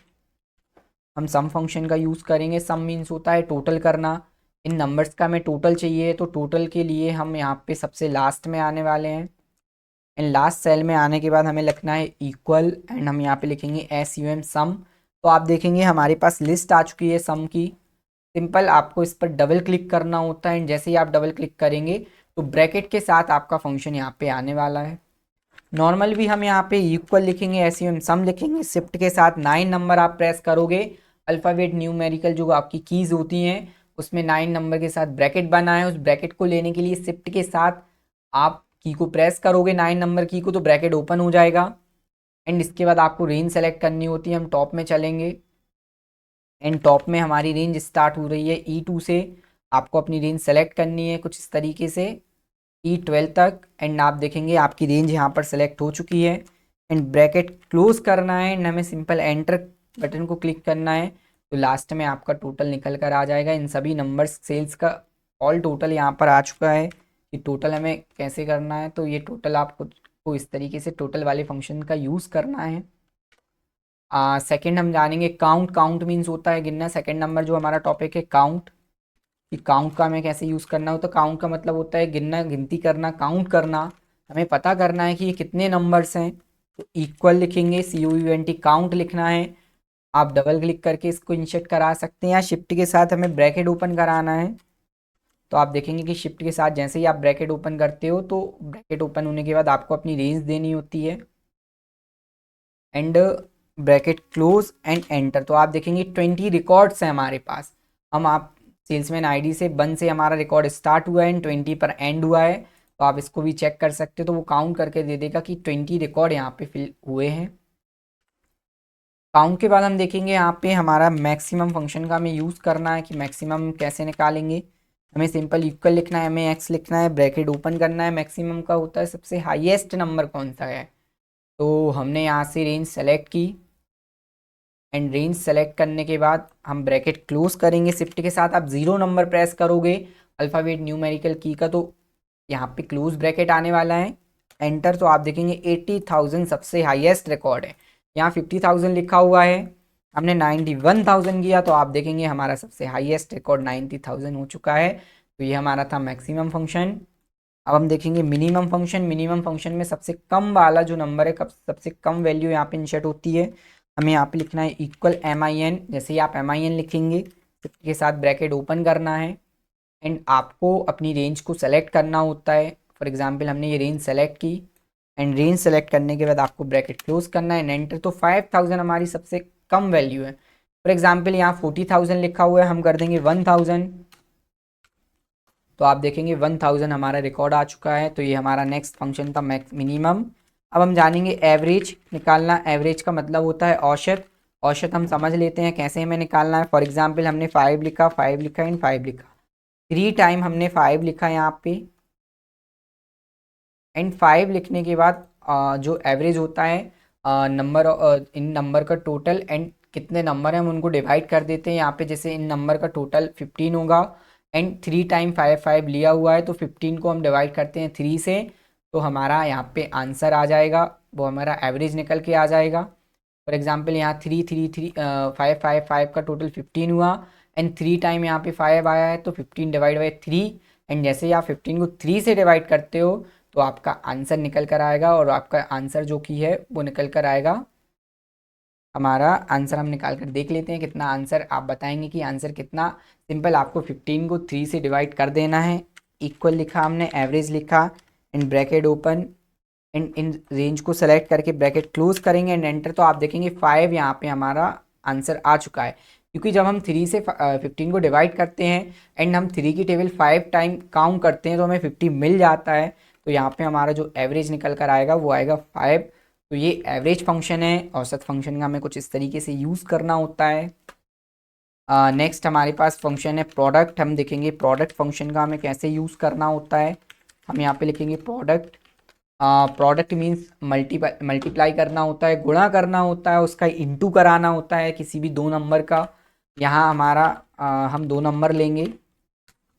हम सम फंक्शन का यूज़ करेंगे। सम मीन्स होता है टोटल करना, इन नंबर्स का हमें टोटल चाहिए तो टोटल के लिए हम यहाँ पे सबसे लास्ट में आने वाले हैं। इन लास्ट सेल में आने के बाद हमें लिखना है इक्वल एंड हम यहाँ पे लिखेंगे SUM सम। तो आप देखेंगे हमारे पास लिस्ट आ चुकी है सम की। सिंपल आपको इस पर डबल क्लिक करना होता है एंड जैसे ही आप डबल क्लिक करेंगे तो ब्रैकेट के साथ आपका फंक्शन यहाँ पे आने वाला है। नॉर्मल भी हम यहाँ पे इक्वल लिखेंगे, SUM सम लिखेंगे, शिफ्ट के साथ 9 नंबर आप प्रेस करोगे, अल्फ़ाबेट न्यूमेरिकल जो आपकी कीज़ होती हैं उसमें 9 नंबर के साथ ब्रैकेट बना है, उस ब्रैकेट को लेने के लिए शिफ्ट के साथ आप की को प्रेस करोगे 9 नंबर की को तो ब्रैकेट ओपन हो जाएगा। एंड इसके बाद आपको रेंज सेलेक्ट करनी होती है, हम टॉप में चलेंगे एंड टॉप में हमारी रेंज स्टार्ट हो रही है E2 से। आपको अपनी रेंज सेलेक्ट करनी है कुछ इस तरीके से E12 तक, एंड आप देखेंगे आपकी रेंज यहाँ पर सेलेक्ट हो चुकी है। एंड ब्रैकेट क्लोज करना है एंड हमें सिंपल एंटर बटन को क्लिक करना है। तो लास्ट में आपका टोटल निकल कर आ जाएगा इन सभी नंबर्स सेल्स का। ऑल टोटल यहाँ पर आ चुका है कि टोटल हमें कैसे करना है। तो ये टोटल आपको को इस तरीके से टोटल वाले फंक्शन का यूज़ करना है। सेकंड हम जानेंगे काउंट। काउंट मीन्स होता है गिनना। सेकंड नंबर जो हमारा टॉपिक है काउंट, कि काउंट का हमें कैसे यूज़ करना हो। तो काउंट का मतलब होता है गिनना, गिनती करना, काउंट करना। हमें पता करना है कि ये कितने नंबर्स हैं। तो इक्वल लिखेंगे, COUNT काउंट लिखना है। आप डबल क्लिक करके इसको इंसर्ट करा सकते हैं या शिफ्ट के साथ हमें ब्रैकेट ओपन कराना है। तो आप देखेंगे कि शिफ्ट के साथ जैसे ही आप ब्रैकेट ओपन करते हो तो ब्रैकेट ओपन होने के बाद आपको अपनी रेंज देनी होती है and bracket close and enter. तो आप देखेंगे 20 रिकॉर्ड्स हैं हमारे पास। हम आप सेल्समैन आईडी से 1 से हमारा रिकॉर्ड स्टार्ट हुआ है एंड 20 पर एंड हुआ है। तो आप इसको भी चेक कर सकते हो। तो वो काउंट करके दे देगा कि 20 रिकॉर्ड यहाँ पे फिल हुए हैं। काउंट के बाद हम देखेंगे यहाँ पे हमारा मैक्सिमम फंक्शन का हमें यूज़ करना है कि मैक्सिमम कैसे निकालेंगे। हमें सिंपल इक्वल लिखना है, हमें एक्स लिखना है, ब्रैकेट ओपन करना है। मैक्सिमम का होता है सबसे हाईएस्ट नंबर कौन सा है। तो हमने यहाँ से रेंज सेलेक्ट की एंड रेंज सेलेक्ट करने के बाद हम ब्रैकेट क्लोज करेंगे शिफ्ट के साथ। आप 0 नंबर प्रेस करोगे अल्फ़ाबेट न्यूमेरिकल की का तो यहाँ पे क्लोज ब्रैकेट आने वाला है, एंटर। तो आप देखेंगे 80,000 सबसे हाईएस्ट रिकॉर्ड है। यहाँ 50,000 लिखा हुआ है, हमने 91,000 किया तो आप देखेंगे हमारा सबसे हाईएस्ट रिकॉर्ड 90,000 हो चुका है। तो ये हमारा था मैक्सिमम फंक्शन। अब हम देखेंगे मिनिमम फंक्शन। मिनिमम फंक्शन में सबसे कम वाला जो नंबर है, सबसे कम वैल्यू यहाँ पे इंसर्ट होती है। हमें यहाँ पे लिखना है इक्वल MIN। जैसे ही आप MIN लिखेंगे के साथ ब्रैकेट ओपन करना है एंड आपको अपनी रेंज को सेलेक्ट करना होता है। फॉर एग्जांपल हमने ये रेंज सेलेक्ट की एंड रेंज सेलेक्ट करने के बाद आपको ब्रैकेट क्लोज करना है एंड एंटर। तो 5,000 हमारी सबसे कम वैल्यू है। फॉर एग्जांपल यहाँ 40,000 लिखा हुआ है, हम कर देंगे 1,000। तो आप देखेंगे 1,000 हमारा रिकॉर्ड आ चुका है। तो ये हमारा नेक्स्ट फंक्शन था मिनिमम। अब हम जानेंगे एवरेज निकालना। एवरेज का मतलब होता है औसत। औसत हम समझ लेते हैं कैसे हमें निकालना है। फॉर एग्जांपल हमने 5 लिखा, 5 लिखा एंड 5 लिखा, 3 टाइम हमने 5 लिखा यहाँ पे एंड 5 लिखने के बाद जो एवरेज होता है नंबर इन नंबर का टोटल एंड कितने नंबर हैं हम उनको डिवाइड कर देते हैं। यहाँ पे जैसे इन नंबर का टोटल 15 होगा एंड 3 टाइम 5 5 लिया हुआ है तो 15 को हम डिवाइड करते हैं 3 से। तो हमारा यहाँ पे आंसर आ जाएगा, वो हमारा एवरेज निकल के आ जाएगा। फॉर एग्जांपल यहाँ 5 का टोटल 15 हुआ एंड 3 टाइम यहाँ पे 5 आया है तो 15 डिवाइड बाई 3। एंड जैसे ही आप 15 को 3 से डिवाइड करते हो तो आपका आंसर निकल कर आएगा और आपका आंसर जो कि है वो निकल कर आएगा। हमारा आंसर हम निकाल कर देख लेते हैं कितना आंसर। आप बताएंगे कि आंसर कितना। सिंपल आपको 15 को 3 से डिवाइड कर देना है। इक्वल लिखा हमने, एवरेज लिखा and bracket open and in range को सेलेक्ट करके ब्रैकेट क्लोज करेंगे एंड एंटर। तो आप देखेंगे 5 यहाँ पे हमारा आंसर आ चुका है। क्योंकि जब हम 3 से 15 को डिवाइड करते हैं एंड हम 3 की टेबल 5 टाइम काउंट करते हैं तो हमें 50 मिल जाता है। तो यहाँ पे हमारा जो एवरेज निकल कर आएगा वो आएगा 5। तो ये एवरेज फंक्शन है। औसत फंक्शन का हमें कुछ इस तरीके से यूज़ करना होता है। नेक्स्ट हमारे पास फंक्शन है प्रोडक्ट। हम देखेंगे प्रोडक्ट फंक्शन का हमें कैसे यूज़ करना होता है। हम यहाँ पे लिखेंगे प्रोडक्ट। प्रोडक्ट मीन्स मल्टीप्लाई करना होता है, गुणा करना होता है, उसका इंटू कराना होता है किसी भी दो नंबर का। यहाँ हमारा हम दो नंबर लेंगे।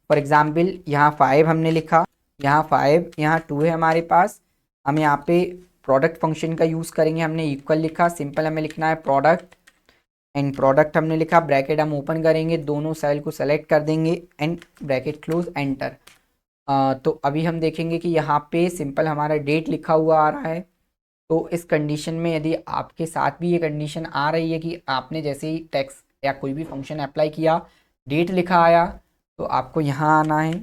फॉर एग्जाम्पल यहाँ 5 हमने लिखा, यहाँ 5, यहाँ 2 है हमारे पास। हम यहाँ पे प्रोडक्ट फंक्शन का यूज़ करेंगे। हमने इक्वल लिखा, सिंपल हमें लिखना है प्रोडक्ट एंड प्रोडक्ट हमने लिखा, ब्रैकेट हम ओपन करेंगे, दोनों सेल को सेलेक्ट कर देंगे एंड ब्रैकेट क्लोज एंटर। तो अभी हम देखेंगे कि यहाँ पे सिंपल हमारा डेट लिखा हुआ आ रहा है। तो इस कंडीशन में यदि आपके साथ भी ये कंडीशन आ रही है कि आपने जैसे ही टैक्स या कोई भी फंक्शन अप्लाई किया डेट लिखा आया तो आपको यहाँ आना है।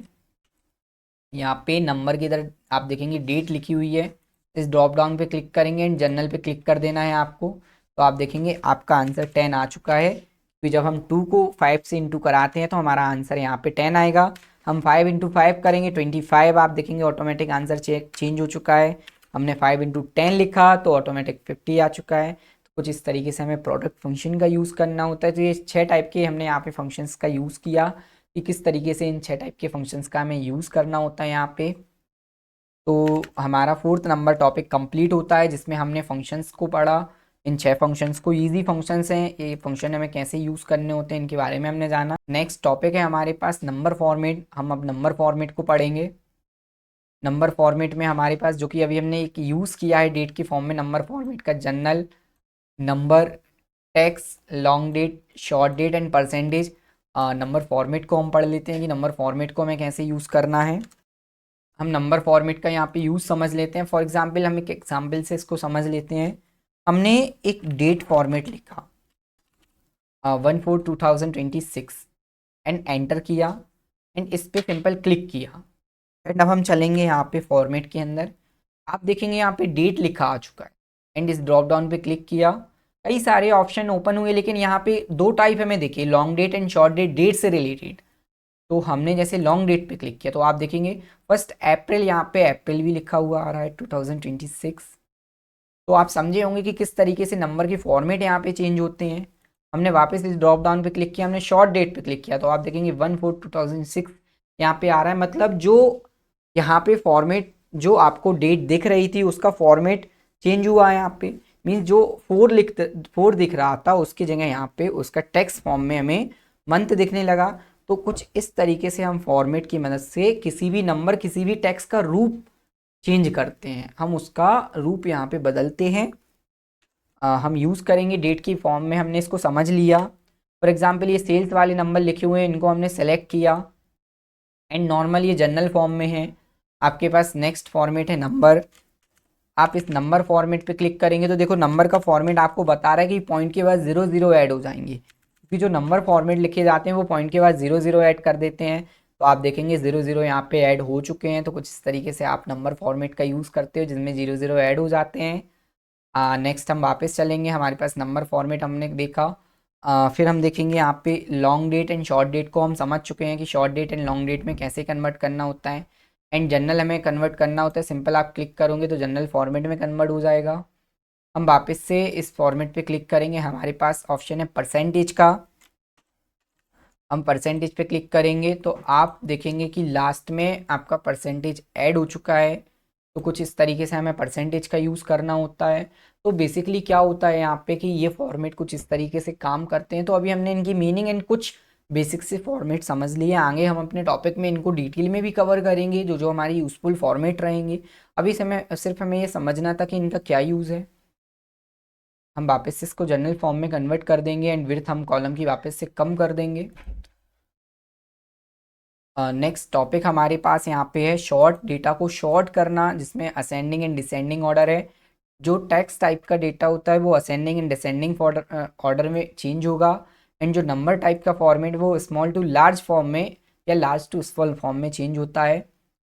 यहाँ पे नंबर की तरह आप देखेंगे डेट लिखी हुई है, इस ड्रॉप डाउन पे क्लिक करेंगे एंड जनरल पे क्लिक कर देना है आपको। तो आप देखेंगे आपका आंसर 10 आ चुका है। तो जब हम 2 को 5 से इंटू कराते हैं तो हमारा आंसर यहाँ पे 10 आएगा। हम 5 इंटू 5 करेंगे 25। आप देखेंगे ऑटोमेटिक आंसर चेंज हो चुका है। हमने 5 इंटू 10 लिखा तो ऑटोमेटिक 50 आ चुका है। कुछ इस तरीके से हमें प्रोडक्ट फंक्शन का यूज़ करना होता है। तो ये 6 टाइप के हमने यहाँ पे फंक्शंस का यूज़ किया कि किस तरीके से इन 6 टाइप के फंक्शंस का हमें यूज़ करना होता है यहाँ पे। तो हमारा 4th नंबर टॉपिक कंप्लीट होता है जिसमें हमने फंक्शंस को पढ़ा। इन 6 फंक्शंस को ईजी फंक्शंस हैं, ये फंक्शन हमें कैसे यूज़ करने होते हैं इनके बारे में हमने जाना। नेक्स्ट टॉपिक है हमारे पास नंबर फॉर्मेट। हम अब नंबर फॉर्मेट को पढ़ेंगे। नंबर फॉर्मेट में हमारे पास जो कि अभी हमने एक यूज़ किया है डेट के फॉर्म में, नंबर फॉर्मेट का general, number, text, long date, short date and percentage. Number format को हम पढ़ लेते हैं कि नंबर फॉर्मेट को हमें कैसे यूज़ करना है। हम नंबर फॉर्मेट का यहाँ पे यूज़ समझ लेते हैं। फॉर एग्जांपल हम एक एग्जांपल से इसको समझ लेते हैं। हमने एक डेट फॉर्मेट लिखा 1/4/2026 एंड एंटर किया एंड इस पे सिंपल क्लिक किया एंड अब हम चलेंगे यहाँ पे फॉर्मेट के अंदर। आप देखेंगे यहाँ पे डेट लिखा आ चुका है एंड इस ड्रॉप डाउन पे क्लिक किया, कई सारे ऑप्शन ओपन हुए लेकिन यहाँ पे 2 टाइप हमें देखिए, long date and short date, date से रिलेटेड। तो हमने जैसे लॉन्ग डेट पे क्लिक किया तो आप देखेंगे 1 अप्रैल, यहाँ पे अप्रैल भी लिखा हुआ आ रहा है 2026। तो आप समझे होंगे कि किस तरीके से नंबर के फॉर्मेट यहाँ पे चेंज होते हैं। हमने वापस इस ड्रॉप डाउन पे क्लिक किया, हमने शॉर्ट डेट पे क्लिक किया तो आप देखेंगे 1/4/2006 यहाँ पे आ रहा है। मतलब जो यहाँ पे फॉर्मेट, जो आपको डेट दिख रही थी उसका फॉर्मेट चेंज हुआ है यहाँ पे। मीन्स जो 4 दिख रहा था उसकी जगह यहाँ पे उसका टेक्स्ट फॉर्म में हमें मंथ दिखने लगा। तो कुछ इस तरीके से हम फॉर्मेट की मदद से किसी भी नंबर, किसी भी टेक्स्ट का रूप चेंज करते हैं, हम उसका रूप यहाँ पे बदलते हैं। हम यूज़ करेंगे डेट की फॉर्म में, हमने इसको समझ लिया। फॉर एग्जांपल ये सेल्स वाले नंबर लिखे हुए हैं, इनको हमने सेलेक्ट किया एंड नॉर्मल ये जनरल फॉर्म में है। आपके पास नेक्स्ट फॉर्मेट है नंबर। आप इस नंबर फॉर्मेट पे क्लिक करेंगे तो देखो नंबर का फॉर्मेट आपको बता रहा है कि पॉइंट के बाद 0 0 ऐड हो जाएंगे, क्योंकि जो नंबर फॉर्मेट लिखे जाते हैं वो पॉइंट के बाद 0 0 ऐड कर देते हैं। तो आप देखेंगे 0 0 यहाँ पे ऐड हो चुके हैं। तो कुछ इस तरीके से आप नंबर फॉर्मेट का यूज़ करते हो जिसमें 0 0 ऐड हो जाते हैं। नेक्स्ट हम वापस चलेंगे, हमारे पास नंबर फॉर्मेट हमने देखा। फिर हम देखेंगे यहाँ पे long date and short date को हम समझ चुके हैं कि short date and long date में कैसे कन्वर्ट करना होता है। एंड जनरल हमें कन्वर्ट करना होता है, सिंपल आप क्लिक करोगे तो जनरल फॉर्मेट में कन्वर्ट हो जाएगा। हम वापस से इस फॉर्मेट पे क्लिक करेंगे, हमारे पास ऑप्शन है परसेंटेज का। हम परसेंटेज पे क्लिक करेंगे तो आप देखेंगे कि लास्ट में आपका परसेंटेज ऐड हो चुका है। तो कुछ इस तरीके से हमें परसेंटेज का यूज़ करना होता है। तो बेसिकली क्या होता है यहाँ पे कि ये फॉर्मेट कुछ इस तरीके से काम करते हैं। तो अभी हमने इनकी मीनिंग एंड कुछ बेसिक से फॉर्मेट समझ लिए। आगे हम अपने टॉपिक में इनको डिटेल में भी कवर करेंगे, जो जो हमारी यूज़फुल फॉर्मेट रहेंगे। अभी समय सिर्फ हमें ये समझना था कि इनका क्या यूज़ है। हम वापस से इसको जनरल फॉर्म में कन्वर्ट कर देंगे एंड विड्थ हम कॉलम की वापस से कम कर देंगे। नेक्स्ट टॉपिक हमारे पास यहाँ पे है शॉर्ट, डेटा को शॉर्ट करना, जिसमें असेंडिंग एंड डिसेंडिंग ऑर्डर है। जो टेक्स्ट टाइप का डेटा होता है वो असेंडिंग एंड डिसेंडिंग ऑर्डर में चेंज होगा। एंड जो नंबर टाइप का फॉर्मेट वो स्मॉल टू लार्ज फॉर्म में या लार्ज टू स्मॉल फॉर्म में चेंज होता है।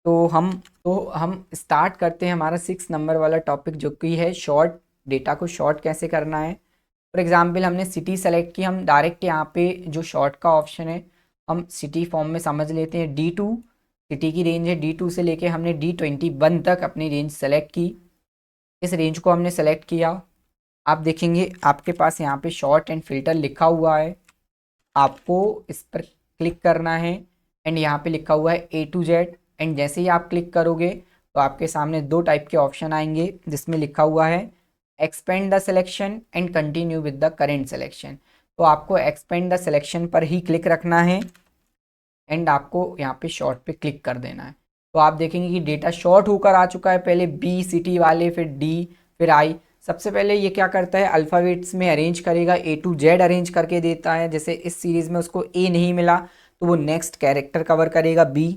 तो हम स्टार्ट करते हैं हमारा 6 नंबर वाला टॉपिक, जो कि है शॉर्ट, डेटा को शॉर्ट कैसे करना है। फॉर एग्जाम्पल हमने सिटी सेलेक्ट की, हम डायरेक्ट यहाँ पे जो शॉर्ट का ऑप्शन है हम सिटी फॉर्म में समझ लेते हैं। D2 सिटी की रेंज है, D2 से लेके हमने D21 तक अपनी रेंज सेलेक्ट की। इस रेंज को हमने सेलेक्ट किया। आप देखेंगे आपके पास यहाँ पे शॉर्ट एंड फिल्टर लिखा हुआ है, आपको इस पर क्लिक करना है एंड यहाँ पे लिखा हुआ है A to Z। एंड जैसे ही आप क्लिक करोगे तो आपके सामने 2 टाइप के ऑप्शन आएंगे, जिसमें लिखा हुआ है expand the selection and continue with the current selection. तो आपको एक्सपेंड द सिलेक्शन पर ही क्लिक रखना है एंड आपको यहाँ पे शॉर्ट पे क्लिक कर देना है। तो आप देखेंगे कि डेटा शॉर्ट होकर आ चुका है, पहले बी सिटी वाले, फिर डी, फिर आई। सबसे पहले ये क्या करता है, अल्फ़ाबेट्स में अरेंज करेगा, A to Z अरेंज करके देता है। जैसे इस सीरीज़ में उसको ए नहीं मिला तो वो नेक्स्ट कैरेक्टर कवर करेगा बी।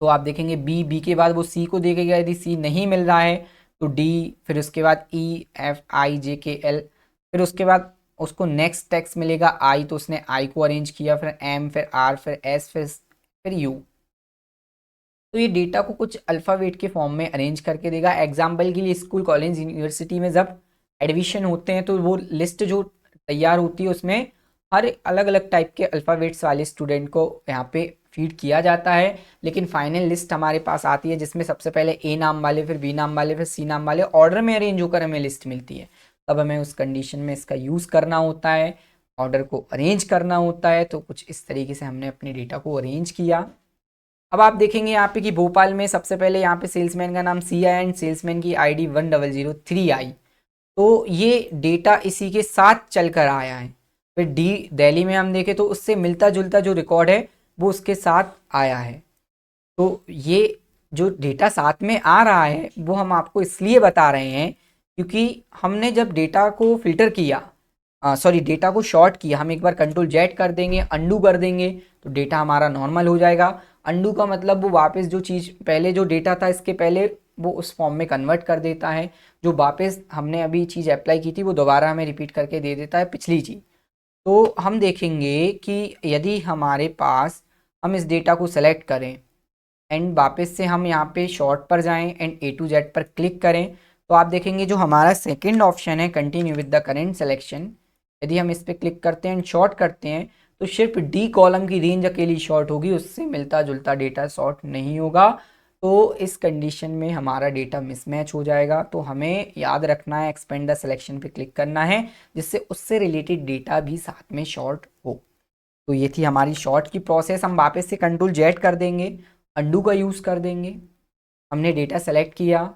तो आप देखेंगे बी के बाद वो सी को देखेगा, यदि सी नहीं मिल रहा है तो डी, फिर उसके बाद ई, एफ, आई, जे, के, एल, फिर उसके बाद उसको नेक्स्ट टेक्स्ट मिलेगा आई, तो उसने आई को अरेंज किया, फिर एम, फिर आर, फिर एस, फिर यू। तो ये डेटा को कुछ अल्फ़ाबेट के फॉर्म में अरेंज करके देगा। एग्जाम्पल के लिए स्कूल, कॉलेज, यूनिवर्सिटी में जब एडमिशन होते हैं तो वो लिस्ट जो तैयार होती है उसमें हर अलग अलग टाइप के अल्फ़ाबेट्स वाले स्टूडेंट को यहाँ पे फीड किया जाता है। लेकिन फाइनल लिस्ट हमारे पास आती है जिसमें सबसे पहले ए नाम वाले, फिर बी नाम वाले, फिर सी नाम वाले ऑर्डर में अरेंज होकर हमें लिस्ट मिलती है। तब हमें उस कंडीशन में इसका यूज़ करना होता है, ऑर्डर को अरेंज करना होता है। तो कुछ इस तरीके से हमने अपने डेटा को अरेंज किया। अब आप देखेंगे यहाँ पे कि भोपाल में सबसे पहले यहाँ पे सेल्समैन का नाम सी आई एंड सेल्समैन की आईडी 1003 आई, तो ये डेटा इसी के साथ चल कर आया है। फिर डी दिल्ली में हम देखें तो उससे मिलता जुलता जो रिकॉर्ड है वो उसके साथ आया है। तो ये जो डेटा साथ में आ रहा है वो हम आपको इसलिए बता रहे हैं क्योंकि हमने जब डेटा को फिल्टर किया, डेटा को शॉर्ट किया, हम एक बार कंट्रोल जेड कर देंगे, अंडू कर देंगे तो डेटा हमारा नॉर्मल हो जाएगा। अंडू का मतलब वो वापस जो चीज़ पहले जो डेटा था इसके पहले वो उस फॉर्म में कन्वर्ट कर देता है। जो वापस हमने अभी चीज़ अप्लाई की थी वो दोबारा हमें रिपीट करके दे देता है पिछली चीज़। तो हम देखेंगे कि यदि हमारे पास हम इस डेटा को सेलेक्ट करें एंड वापस से हम यहाँ पे शॉर्ट पर जाएं एंड ए टू जेड पर क्लिक करें, तो आप देखेंगे जो हमारा सेकंड ऑप्शन है continue with the current selection, यदि हम इस पर क्लिक करते हैं एंड शॉर्ट करते हैं तो सिर्फ डी कॉलम की रेंज अकेली शॉर्ट होगी, उससे मिलता जुलता डेटा शॉर्ट नहीं होगा। तो इस कंडीशन में हमारा डेटा मिसमैच हो जाएगा। तो हमें याद रखना है एक्सपेंड द सिलेक्शन पे क्लिक करना है जिससे उससे रिलेटेड डेटा भी साथ में शॉर्ट हो। तो ये थी हमारी शॉर्ट की प्रोसेस। हम वापस से कंट्रोल जेड कर देंगे, अंडू का यूज़ कर देंगे। हमने डेटा सेलेक्ट किया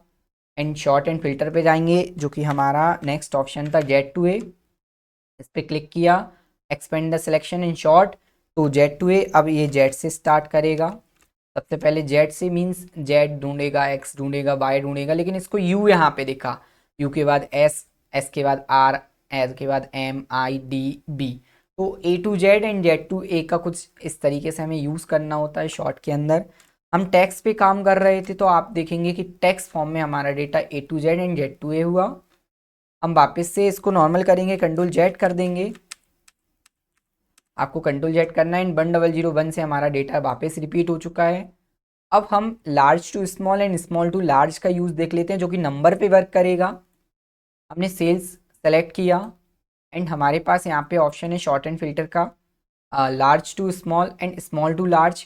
एंड शॉर्ट एंड फिल्टर पे जाएंगे जो कि हमारा नेक्स्ट ऑप्शन था जेड टू ए, इस पर क्लिक किया, expand the selection in short, तो जेड टू ए अब ये जेड से स्टार्ट करेगा। सबसे पहले जेड से मीन्स जेड ढूंढेगा, एक्स ढूंढेगा, वाई ढूंढेगा, लेकिन इसको यू यहाँ पे दिखा, यू के बाद एस, एस के बाद आर, एस के बाद एम, आई, डी, बी। तो A to Z and Z to A का कुछ इस तरीके से हमें यूज़ करना होता है शॉर्ट के अंदर। हम टेक्स्ट पे काम कर रहे थे तो आप देखेंगे कि टेक्स्ट फॉर्म में हमारा data A to Z and Z to A हुआ। हम वापस से इसको नॉर्मल करेंगे, कंट्रोल जेड कर देंगे, आपको कंट्रोल जेड करना है। 1001 से हमारा डेटा वापस रिपीट हो चुका है। अब हम large to small and small to large का यूज़ देख लेते हैं जो कि नंबर पे वर्क करेगा। हमने सेल्स सेलेक्ट किया एंड हमारे पास यहाँ पे ऑप्शन है शॉर्ट एंड फिल्टर का, large to small and small to large.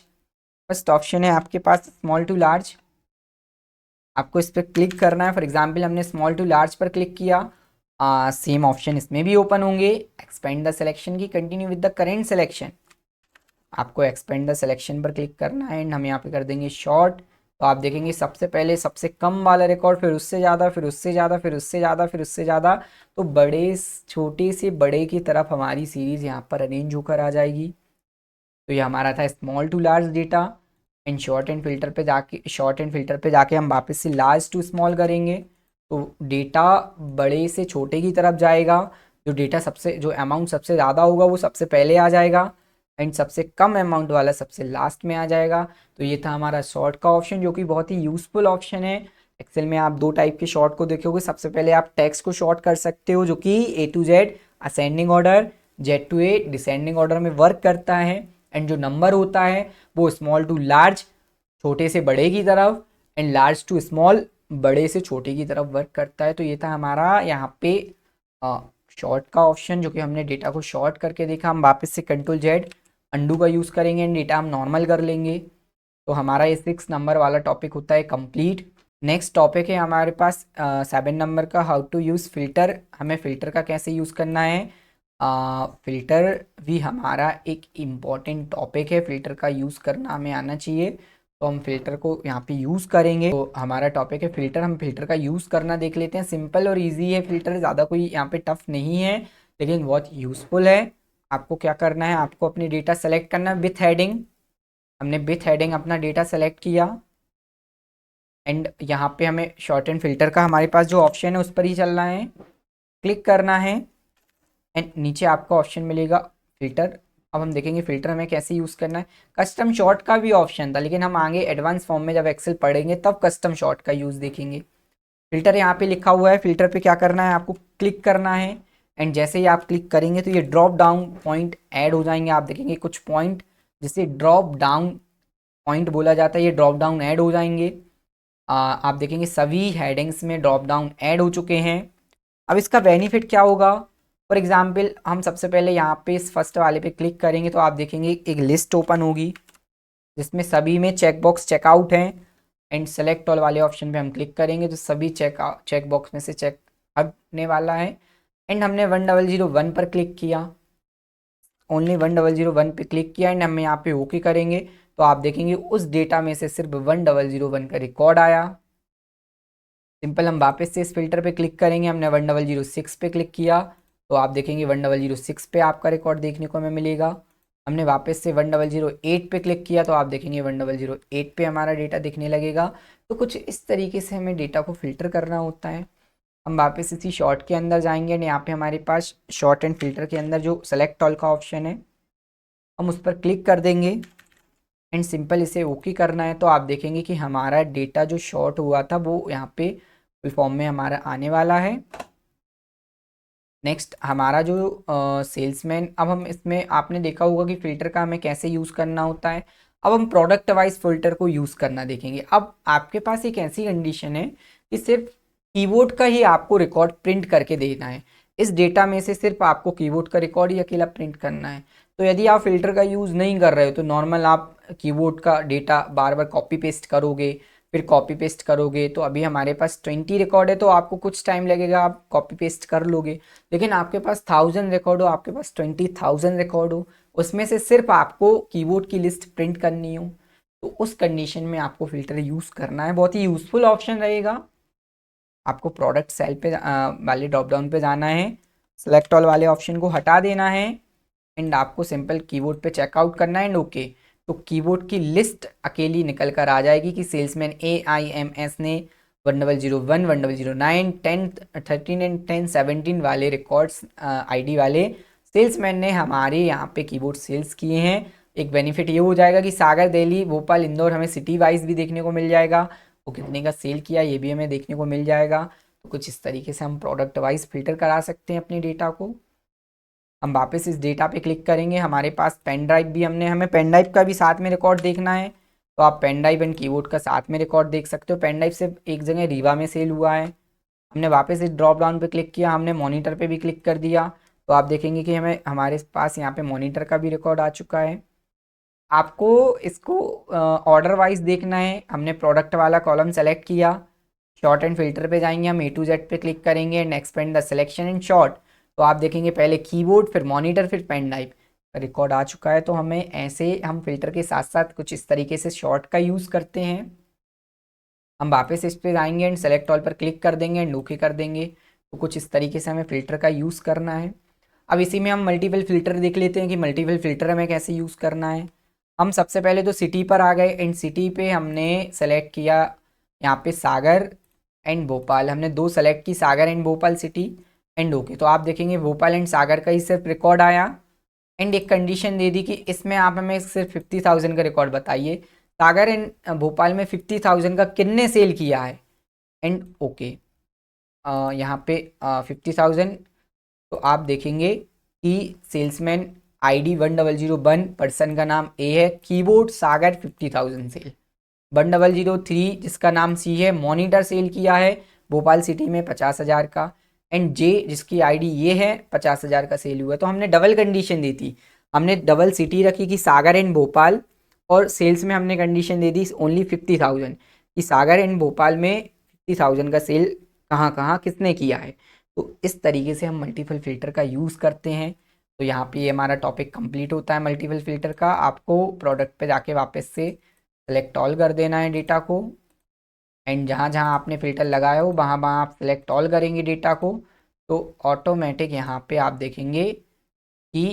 First option है आपके पास स्मॉल टू लार्ज, आपको इस पर क्लिक करना है। फॉर एग्जाम्पल हमने स्मॉल टू लार्ज पर क्लिक किया, सेम ऑप्शन इसमें भी ओपन होंगे, एक्सपेंड द सिलेक्शन की continue with the current selection. आपको एक्सपेंड द सिलेक्शन पर क्लिक करना है एंड हम यहाँ पे कर देंगे शॉर्ट। तो आप देखेंगे सबसे पहले सबसे कम वाला रिकॉर्ड, फिर उससे ज़्यादा, फिर उससे ज़्यादा, फिर उससे ज़्यादा, फिर उससे ज़्यादा, तो बड़े छोटे से बड़े की तरफ हमारी सीरीज़ यहाँ पर अरेंज होकर आ जाएगी। तो ये हमारा था small to large data and sort and filter पे जाके हम वापस से लार्ज टू स्मॉल करेंगे तो डेटा बड़े से छोटे की तरफ जाएगा। जो डेटा जो अमाउंट सबसे ज़्यादा होगा वो सबसे पहले आ जाएगा एंड सबसे कम अमाउंट वाला सबसे लास्ट में आ जाएगा। तो ये था हमारा शॉर्ट का ऑप्शन जो कि बहुत ही यूज़फुल ऑप्शन है। एक्सेल में आप दो टाइप के शॉर्ट को देखोगे, सबसे पहले आप टेक्स्ट को शॉर्ट कर सकते हो जो कि A to Z ascending order, Z to A descending order में वर्क करता है एंड जो नंबर होता है वो स्मॉल टू लार्ज छोटे से बड़े की तरफ एंड लार्ज टू स्मॉल बड़े से छोटे की तरफ वर्क करता है। तो ये था हमारा यहाँ पे शॉर्ट का ऑप्शन जो कि हमने डेटा को शॉर्ट करके देखा। हम वापस से कंट्रोल जेड अंडू का यूज़ करेंगे एंड डेटा हम नॉर्मल कर लेंगे। तो हमारा ये 6 नंबर वाला टॉपिक होता है कंप्लीट। नेक्स्ट टॉपिक है हमारे पास 7 नंबर का, हाउ टू यूज़ फ़िल्टर। हमें फ़िल्टर का कैसे यूज़ करना है। फ़िल्टर भी हमारा एक इम्पॉर्टेंट टॉपिक है, फ़िल्टर का यूज़ करना हमें आना चाहिए। तो हम फ़िल्टर को यहाँ पे यूज़ करेंगे। तो हमारा टॉपिक है फ़िल्टर, हम फ़िल्टर का यूज़ करना देख लेते हैं। सिंपल और इजी है फ़िल्टर, ज़्यादा कोई यहाँ पे टफ नहीं है लेकिन बहुत यूज़फुल है। आपको क्या करना है, आपको अपनी डेटा सेलेक्ट करना है विथ हेडिंग। हमने विथ हेडिंग अपना डेटा सेलेक्ट किया एंड यहाँ पे हमें शॉर्ट एंड फिल्टर का हमारे पास जो ऑप्शन है उस पर ही चलना है, क्लिक करना है एंड नीचे आपको ऑप्शन मिलेगा फ़िल्टर। अब हम देखेंगे फ़िल्टर हमें कैसे यूज़ करना है। कस्टम शॉर्ट का भी ऑप्शन था लेकिन हम आगे एडवांस फॉर्म में जब एक्सेल पढ़ेंगे तब कस्टम शॉर्ट का यूज़ देखेंगे। फ़िल्टर यहाँ पे लिखा हुआ है, फ़िल्टर पे क्या करना है, आपको क्लिक करना है एंड जैसे ही आप क्लिक करेंगे तो ये ड्रॉप डाउन पॉइंट ऐड हो जाएंगे। आप देखेंगे कुछ पॉइंट जिसे ड्रॉप डाउन पॉइंट बोला जाता है, ये ड्रॉप डाउन ऐड हो जाएंगे। आप देखेंगे सभी हेडिंग्स में ड्रॉप डाउन ऐड हो चुके हैं। अब इसका बेनिफिट क्या होगा, फॉर एग्जाम्पल हम सबसे पहले यहाँ पे इस फर्स्ट वाले पे क्लिक करेंगे तो आप देखेंगे एक लिस्ट ओपन होगी जिसमें सभी में चेकबॉक्स चेकआउट हैं एंड सेलेक्ट ऑल वाले ऑप्शन पे हम क्लिक करेंगे तो सभी चेक बॉक्स में से चेक हटने वाला है। एंड हमने 1001 पर क्लिक किया, ओनली 1001 पे क्लिक किया एंड हम यहाँ पे ओके करेंगे तो आप देखेंगे उस डेटा में से सिर्फ 1001 का रिकॉर्ड आया। सिंपल हम वापस से इस फिल्टर पे क्लिक करेंगे, हमने 1006 पे क्लिक किया तो आप देखेंगे 1006 पे आपका रिकॉर्ड देखने को हमें मिलेगा। हमने वापस से 1008 पे क्लिक किया तो आप देखेंगे 1008 पे हमारा डेटा दिखने लगेगा। तो कुछ इस तरीके से हमें डेटा को फिल्टर करना होता है। हम वापस इसी शॉर्ट के अंदर जाएंगे एंड यहाँ पे हमारे पास शॉर्ट एंड फिल्टर के अंदर जो सेलेक्ट ऑल का ऑप्शन है हम उस पर क्लिक कर देंगे एंड सिंपल इसे ओके करना है तो आप देखेंगे कि हमारा डेटा जो शॉर्ट हुआ था वो यहाँ पे फुल फॉर्म में हमारा आने वाला है। नेक्स्ट हमारा जो सेल्समैन, अब हम इसमें आपने देखा होगा कि फ़िल्टर का हमें कैसे यूज़ करना होता है। अब हम प्रोडक्ट वाइज फ़िल्टर को यूज़ करना देखेंगे। अब आपके पास एक ऐसी कंडीशन है कि सिर्फ कीबोर्ड का ही आपको रिकॉर्ड प्रिंट करके देना है। इस डेटा में से सिर्फ आपको कीबोर्ड का रिकॉर्ड ही अकेला प्रिंट करना है। तो यदि आप फ़िल्टर का यूज़ नहीं कर रहे हो तो नॉर्मल आप कीबोर्ड का डेटा बार बार कॉपी पेस्ट करोगे, फिर कॉपी पेस्ट करोगे तो अभी हमारे पास 20 रिकॉर्ड है तो आपको कुछ टाइम लगेगा, आप कॉपी पेस्ट कर लोगे। लेकिन आपके पास 1000 रिकॉर्ड हो, आपके पास 20,000 रिकॉर्ड हो, उसमें से सिर्फ आपको कीबोर्ड की लिस्ट प्रिंट करनी हो तो उस कंडीशन में आपको फ़िल्टर यूज़ करना है। बहुत ही यूज़फुल ऑप्शन रहेगा। आपको प्रोडक्ट सेल पे वाले ड्रॉप डाउन पे जाना है, सेलेक्ट ऑल वाले ऑप्शन को हटा देना है एंड आपको सिंपल कीबोर्ड पे चेकआउट करना है एंड ओके। तो कीबोर्ड की लिस्ट अकेली निकल कर आ जाएगी कि सेल्समैन AIMS ने 1001, 1009, 10, 13 एंड 10, 17 वाले रिकॉर्ड्स ID वाले सेल्समैन ने हमारे यहाँ पे कीबोर्ड सेल्स किए हैं। एक बेनिफिट ये हो जाएगा कि सागर, दिल्ली, भोपाल, इंदौर हमें सिटी वाइज भी देखने को मिल जाएगा, वो कितने का सेल किया ये भी हमें देखने को मिल जाएगा। तो कुछ इस तरीके से हम प्रोडक्ट वाइज फिल्टर करा सकते हैं अपने डेटा को। हम वापस इस डेटा पे क्लिक करेंगे, हमारे पास पेन ड्राइव भी हमें पेन ड्राइव का भी साथ में रिकॉर्ड देखना है तो आप पेन ड्राइव एंड कीबोर्ड का साथ में रिकॉर्ड देख सकते हो। पेन ड्राइव सिर्फ एक जगह रीवा में सेल हुआ है। हमने वापस इस ड्रॉप डाउन पे क्लिक किया, हमने मॉनिटर पे भी क्लिक कर दिया तो आप देखेंगे कि हमारे पास यहाँ पे मॉनिटर का भी रिकॉर्ड आ चुका है। आपको इसको ऑर्डर वाइज देखना है। हमने प्रोडक्ट वाला कॉलम सेलेक्ट किया, शॉर्ट एंड फिल्टर पे जाएंगे, हम A to Z पे क्लिक करेंगे and expand the selection in short तो आप देखेंगे पहले कीबोर्ड, फिर मॉनिटर, फिर पेन ड्राइव का रिकॉर्ड आ चुका है। तो हमें ऐसे हम फिल्टर के साथ साथ कुछ इस तरीके से शॉर्ट का यूज़ करते हैं। हम वापस इस पे जाएंगे एंड सेलेक्ट ऑल पर क्लिक कर देंगे एंड ओके कर देंगे। तो कुछ इस तरीके से हमें फ़िल्टर का यूज़ करना है। अब इसी में हम मल्टीपल फ़िल्टर देख लेते हैं कि मल्टीपल फ़िल्टर हमें कैसे यूज़ करना है। हम सबसे पहले तो सिटी पर आ गए एंड सिटी पे हमने सेलेक्ट किया यहाँ पे सागर एंड भोपाल, हमने दो सेलेक्ट की, Sagar and Bhopal city and okay. तो आप देखेंगे भोपाल एंड सागर का ही सिर्फ रिकॉर्ड आया एंड एक कंडीशन दे दी कि इसमें आप हमें सिर्फ 50,000 का रिकॉर्ड बताइए, सागर एंड भोपाल में 50,000 का कितने सेल किया है एंड ओके। यहाँ पे 50,000 तो आप देखेंगे कि सेल्समैन ID 1001, पर्सन का नाम A है, कीबोर्ड सागर 50,000 सेल, 1003 जिसका नाम C है, मॉनिटर सेल किया है भोपाल सिटी में 50,000 का एंड J जिसकी ID ये है 50,000 का सेल हुआ। तो हमने डबल कंडीशन दी थी, हमने डबल सिटी रखी कि सागर एंड भोपाल और सेल्स में हमने कंडीशन दे दी ओनली 50,000 कि सागर एंड भोपाल में 50,000 का सेल कहाँ कहाँ किसने किया है। तो इस तरीके से हम मल्टीपल फिल्टर का यूज़ करते हैं। तो यहाँ पे ये हमारा टॉपिक कंप्लीट होता है मल्टीपल फिल्टर का। आपको प्रोडक्ट पे जाके वापस से सेलेक्ट ऑल कर देना है डेटा को एंड जहाँ जहाँ आपने फ़िल्टर लगाया हो वहाँ वहाँ आप सेलेक्ट ऑल करेंगे डेटा को तो ऑटोमेटिक यहाँ पे आप देखेंगे कि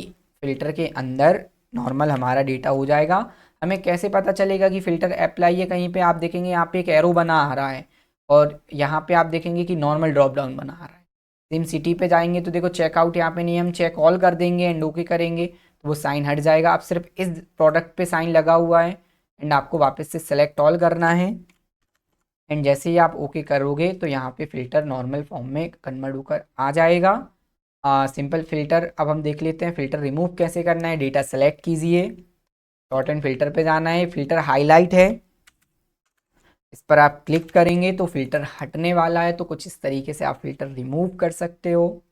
फ़िल्टर के अंदर नॉर्मल हमारा डेटा हो जाएगा। हमें कैसे पता चलेगा कि फ़िल्टर अप्लाई है, कहीं पे आप देखेंगे यहाँ पे एक एरो बना आ रहा है और यहाँ पे आप देखेंगे कि नॉर्मल ड्रॉप डाउन बना आ रहा है। सेम सिटी पे जाएंगे तो देखो चेकआउट यहाँ पे नहीं, हम चेक ऑल कर देंगे एंड ओके करेंगे तो वो साइन हट जाएगा। अब सिर्फ इस प्रोडक्ट पे साइन लगा हुआ है एंड आपको वापस से सेलेक्ट ऑल करना है एंड जैसे ही आप ओके करोगे तो यहाँ पे फ़िल्टर नॉर्मल फॉर्म में कन्वर्ट होकर आ जाएगा। सिंपल फ़िल्टर अब हम देख लेते हैं फ़िल्टर रिमूव कैसे करना है। डेटा सेलेक्ट कीजिए, शॉर्ट एंड फिल्टर पे जाना है, फ़िल्टर हाईलाइट है, इस पर आप क्लिक करेंगे तो फ़िल्टर हटने वाला है। तो कुछ इस तरीके से आप फ़िल्टर रिमूव कर सकते हो।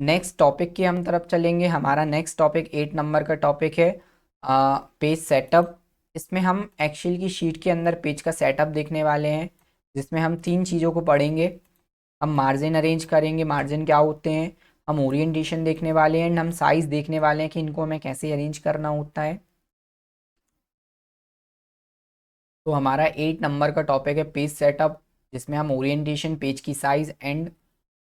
नेक्स्ट टॉपिक की हम तरफ चलेंगे। हमारा नेक्स्ट टॉपिक 8 नंबर का टॉपिक है पेज सेटअप। इसमें हम एक्सेल की शीट के अंदर पेज का सेटअप देखने वाले हैं जिसमें हम तीन चीज़ों को पढ़ेंगे। हम मार्जिन अरेंज करेंगे, मार्जिन क्या होते हैं, हम ओरिएंटेशन देखने वाले हैं एंड हम साइज देखने वाले हैं कि इनको हमें कैसे अरेंज करना होता है। तो हमारा 8 नंबर का टॉपिक है पेज सेटअप, जिसमें हम ओरिएंटेशन, पेज की साइज एंड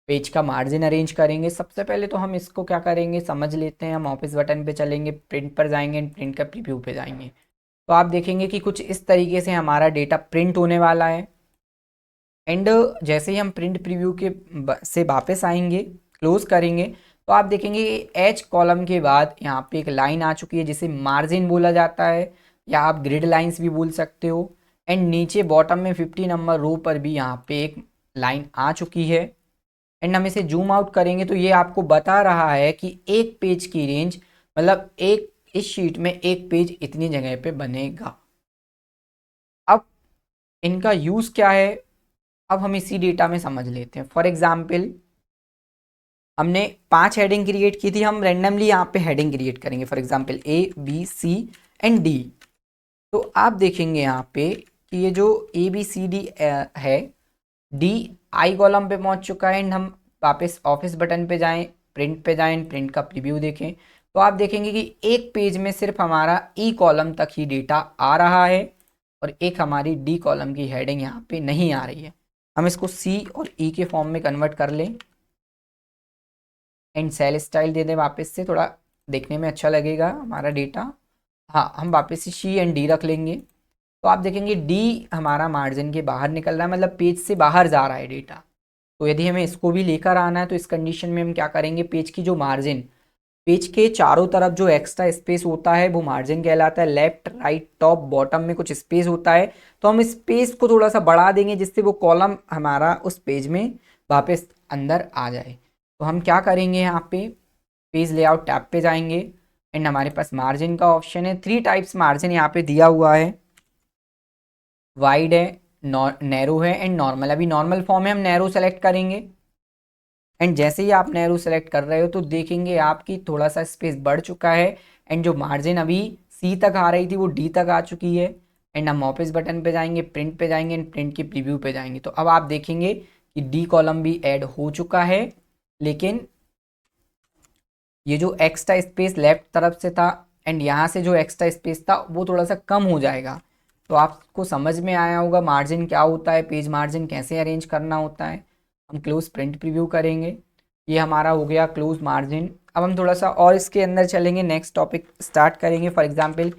पेज का मार्जिन अरेंज करेंगे। सबसे पहले तो हम इसको क्या करेंगे समझ लेते हैं। हम ऑफिस बटन पे चलेंगे, प्रिंट पर जाएंगे एंड प्रिंट का प्रीव्यू पे जाएंगे। तो आप देखेंगे कि कुछ इस तरीके से हमारा डेटा प्रिंट होने वाला है। एंड जैसे ही हम प्रिंट प्रीव्यू के से वापस आएंगे, क्लोज करेंगे, तो आप देखेंगे एच कॉलम के बाद यहाँ पे एक लाइन आ चुकी है जिसे मार्जिन बोला जाता है, या आप ग्रिड लाइंस भी बोल सकते हो। एंड नीचे बॉटम में 50 नंबर रो पर भी यहाँ पे एक लाइन आ चुकी है। एंड हम इसे जूम आउट करेंगे तो ये आपको बता रहा है कि एक पेज की रेंज, मतलब एक इस शीट में एक पेज इतनी जगह पे बनेगा। अब इनका यूज़ क्या है, अब हम इसी डेटा में समझ लेते हैं। फॉर एग्जाम्पल हमने 5 हेडिंग क्रिएट की थी, हम रैंडमली यहाँ पे हेडिंग क्रिएट करेंगे। For example A B C and D। तो आप देखेंगे यहाँ पे कि ये जो ABCD है, D आई कॉलम पे पहुँच चुका है। एंड हम वापस ऑफिस बटन पे जाएं, प्रिंट पे जाएं, प्रिंट का प्रीव्यू देखें, तो आप देखेंगे कि एक पेज में सिर्फ हमारा E कॉलम तक ही डेटा आ रहा है और एक हमारी D कॉलम की हेडिंग यहाँ पे नहीं आ रही है। हम इसको C और E के फॉर्म में कन्वर्ट कर लें एंड सेल स्टाइल दे दें वापस से, थोड़ा देखने में अच्छा लगेगा हमारा डेटा। हाँ, हम वापस से सी एंड डी रख लेंगे। तो आप देखेंगे डी हमारा मार्जिन के बाहर निकल रहा है, मतलब पेज से बाहर जा रहा है डेटा। तो यदि हमें इसको भी लेकर आना है तो इस कंडीशन में हम क्या करेंगे, पेज की जो मार्जिन, पेज के चारों तरफ जो एक्स्ट्रा स्पेस होता है वो मार्जिन कहलाता है। लेफ्ट राइट टॉप बॉटम में कुछ स्पेस होता है, तो हम स्पेस को थोड़ा सा बढ़ा देंगे जिससे वो कॉलम हमारा उस पेज में वापस अंदर आ जाए। तो हम क्या करेंगे, यहाँ पे पेज लेआउट टैब पे जाएंगे एंड हमारे पास मार्जिन का ऑप्शन है। 3 टाइप्स मार्जिन यहाँ पे दिया हुआ है, वाइड है, नैरो है एंड नॉर्मल। अभी नॉर्मल फॉर्म है, हम नैरो सेलेक्ट करेंगे। एंड जैसे ही आप नैरो सेलेक्ट कर रहे हो तो देखेंगे आपकी थोड़ा सा स्पेस बढ़ चुका है एंड जो मार्जिन अभी सी तक आ रही थी वो डी तक आ चुकी है। एंड हम ऑफिस बटन पे जाएंगे, प्रिंट पे जाएंगे एंड प्रिंट के प्रीव्यू पे जाएंगे। तो अब आप देखेंगे कि डी कॉलम भी ऐड हो चुका है, लेकिन ये जो एक्स्ट्रा स्पेस लेफ्ट तरफ से था एंड यहाँ से जो एक्स्ट्रा स्पेस था वो थोड़ा सा कम हो जाएगा। तो आपको समझ में आया होगा मार्जिन क्या होता है, पेज मार्जिन कैसे अरेंज करना होता है। हम क्लोज प्रिंट प्रीव्यू करेंगे, ये हमारा हो गया क्लोज मार्जिन। अब हम थोड़ा सा और इसके अंदर चलेंगे, नेक्स्ट टॉपिक स्टार्ट करेंगे। फॉर एग्जांपल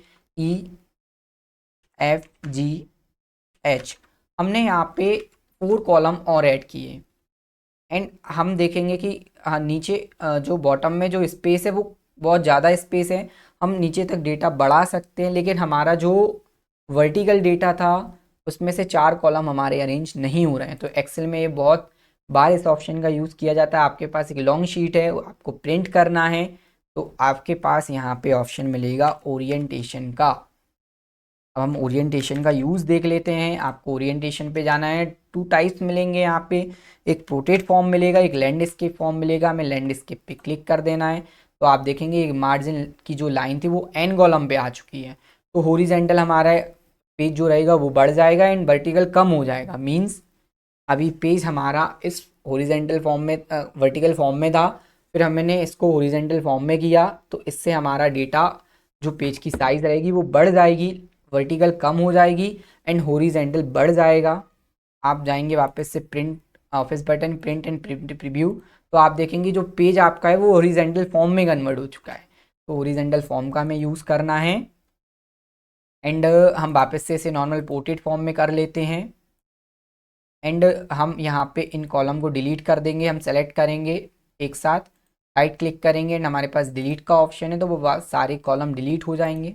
EFGH, हमने यहाँ पे 4 कॉलम और ऐड किए एंड हम देखेंगे कि हाँ, नीचे जो बॉटम में जो स्पेस है वो बहुत ज़्यादा स्पेस है, हम नीचे तक डेटा बढ़ा सकते हैं। लेकिन हमारा जो वर्टिकल डेटा था उसमें से 4 कॉलम हमारे अरेंज नहीं हो रहे हैं। तो एक्सेल में ये बहुत बार इस ऑप्शन का यूज़ किया जाता है। आपके पास एक लॉन्ग शीट है, आपको प्रिंट करना है, तो आपके पास यहाँ पे ऑप्शन मिलेगा ओरिएंटेशन का। अब हम ओरिएंटेशन का यूज़ देख लेते हैं। आपको ओरिएंटेशन पे जाना है, 2 टाइप्स मिलेंगे यहाँ पे, एक पोर्ट्रेट फॉर्म मिलेगा, एक लैंडस्केप फॉर्म मिलेगा। हमें लैंडस्केप पे क्लिक कर देना है। तो आप देखेंगे मार्जिन की जो लाइन थी वो एन कॉलम पे आ चुकी है। तो हॉरिजॉन्टल हमारा पेज जो रहेगा वो बढ़ जाएगा एंड वर्टिकल कम हो जाएगा। मीन्स अभी पेज हमारा इस हॉरिजॉन्टल फॉर्म में, वर्टिकल फॉर्म में था, फिर हमने इसको हॉरिजॉन्टल फॉर्म में किया, तो इससे हमारा डेटा जो पेज की साइज़ रहेगी वो बढ़ जाएगी, वर्टिकल कम हो जाएगी एंड हॉरिजॉन्टल बढ़ जाएगा। आप जाएंगे वापस से print, office button, print and print preview, तो आप देखेंगे जो पेज आपका है वो हॉरिजॉन्टल फॉर्म में कन्वर्ट हो चुका है। तो हॉरिजॉन्टल फॉर्म का हमें यूज़ करना है एंड हम वापस से इसे नॉर्मल पोर्ट्रेट फॉर्म में कर लेते हैं। एंड हम यहाँ पे इन कॉलम को डिलीट कर देंगे। हम सेलेक्ट करेंगे एक साथ, राइट क्लिक करेंगे एंड हमारे पास डिलीट का ऑप्शन है, तो वो सारे कॉलम डिलीट हो जाएंगे।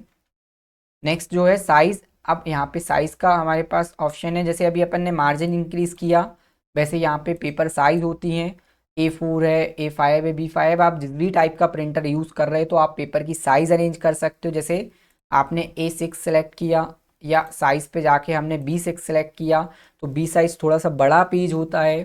नेक्स्ट जो है साइज़, अब यहाँ पे साइज़ का हमारे पास ऑप्शन है। जैसे अभी अपन ने मार्जिन इंक्रीज़ किया, वैसे यहाँ पे पेपर साइज़ होती हैं, A4 है, A5 है, B5। आप जिस भी टाइप का प्रिंटर यूज़ कर रहे हो तो आप पेपर की साइज़ अरेंज कर सकते हो। जैसे आपने A6 सेलेक्ट किया या साइज़ पे जाके हमने B6 सेलेक्ट किया, तो B साइज़ थोड़ा सा बड़ा पेज होता है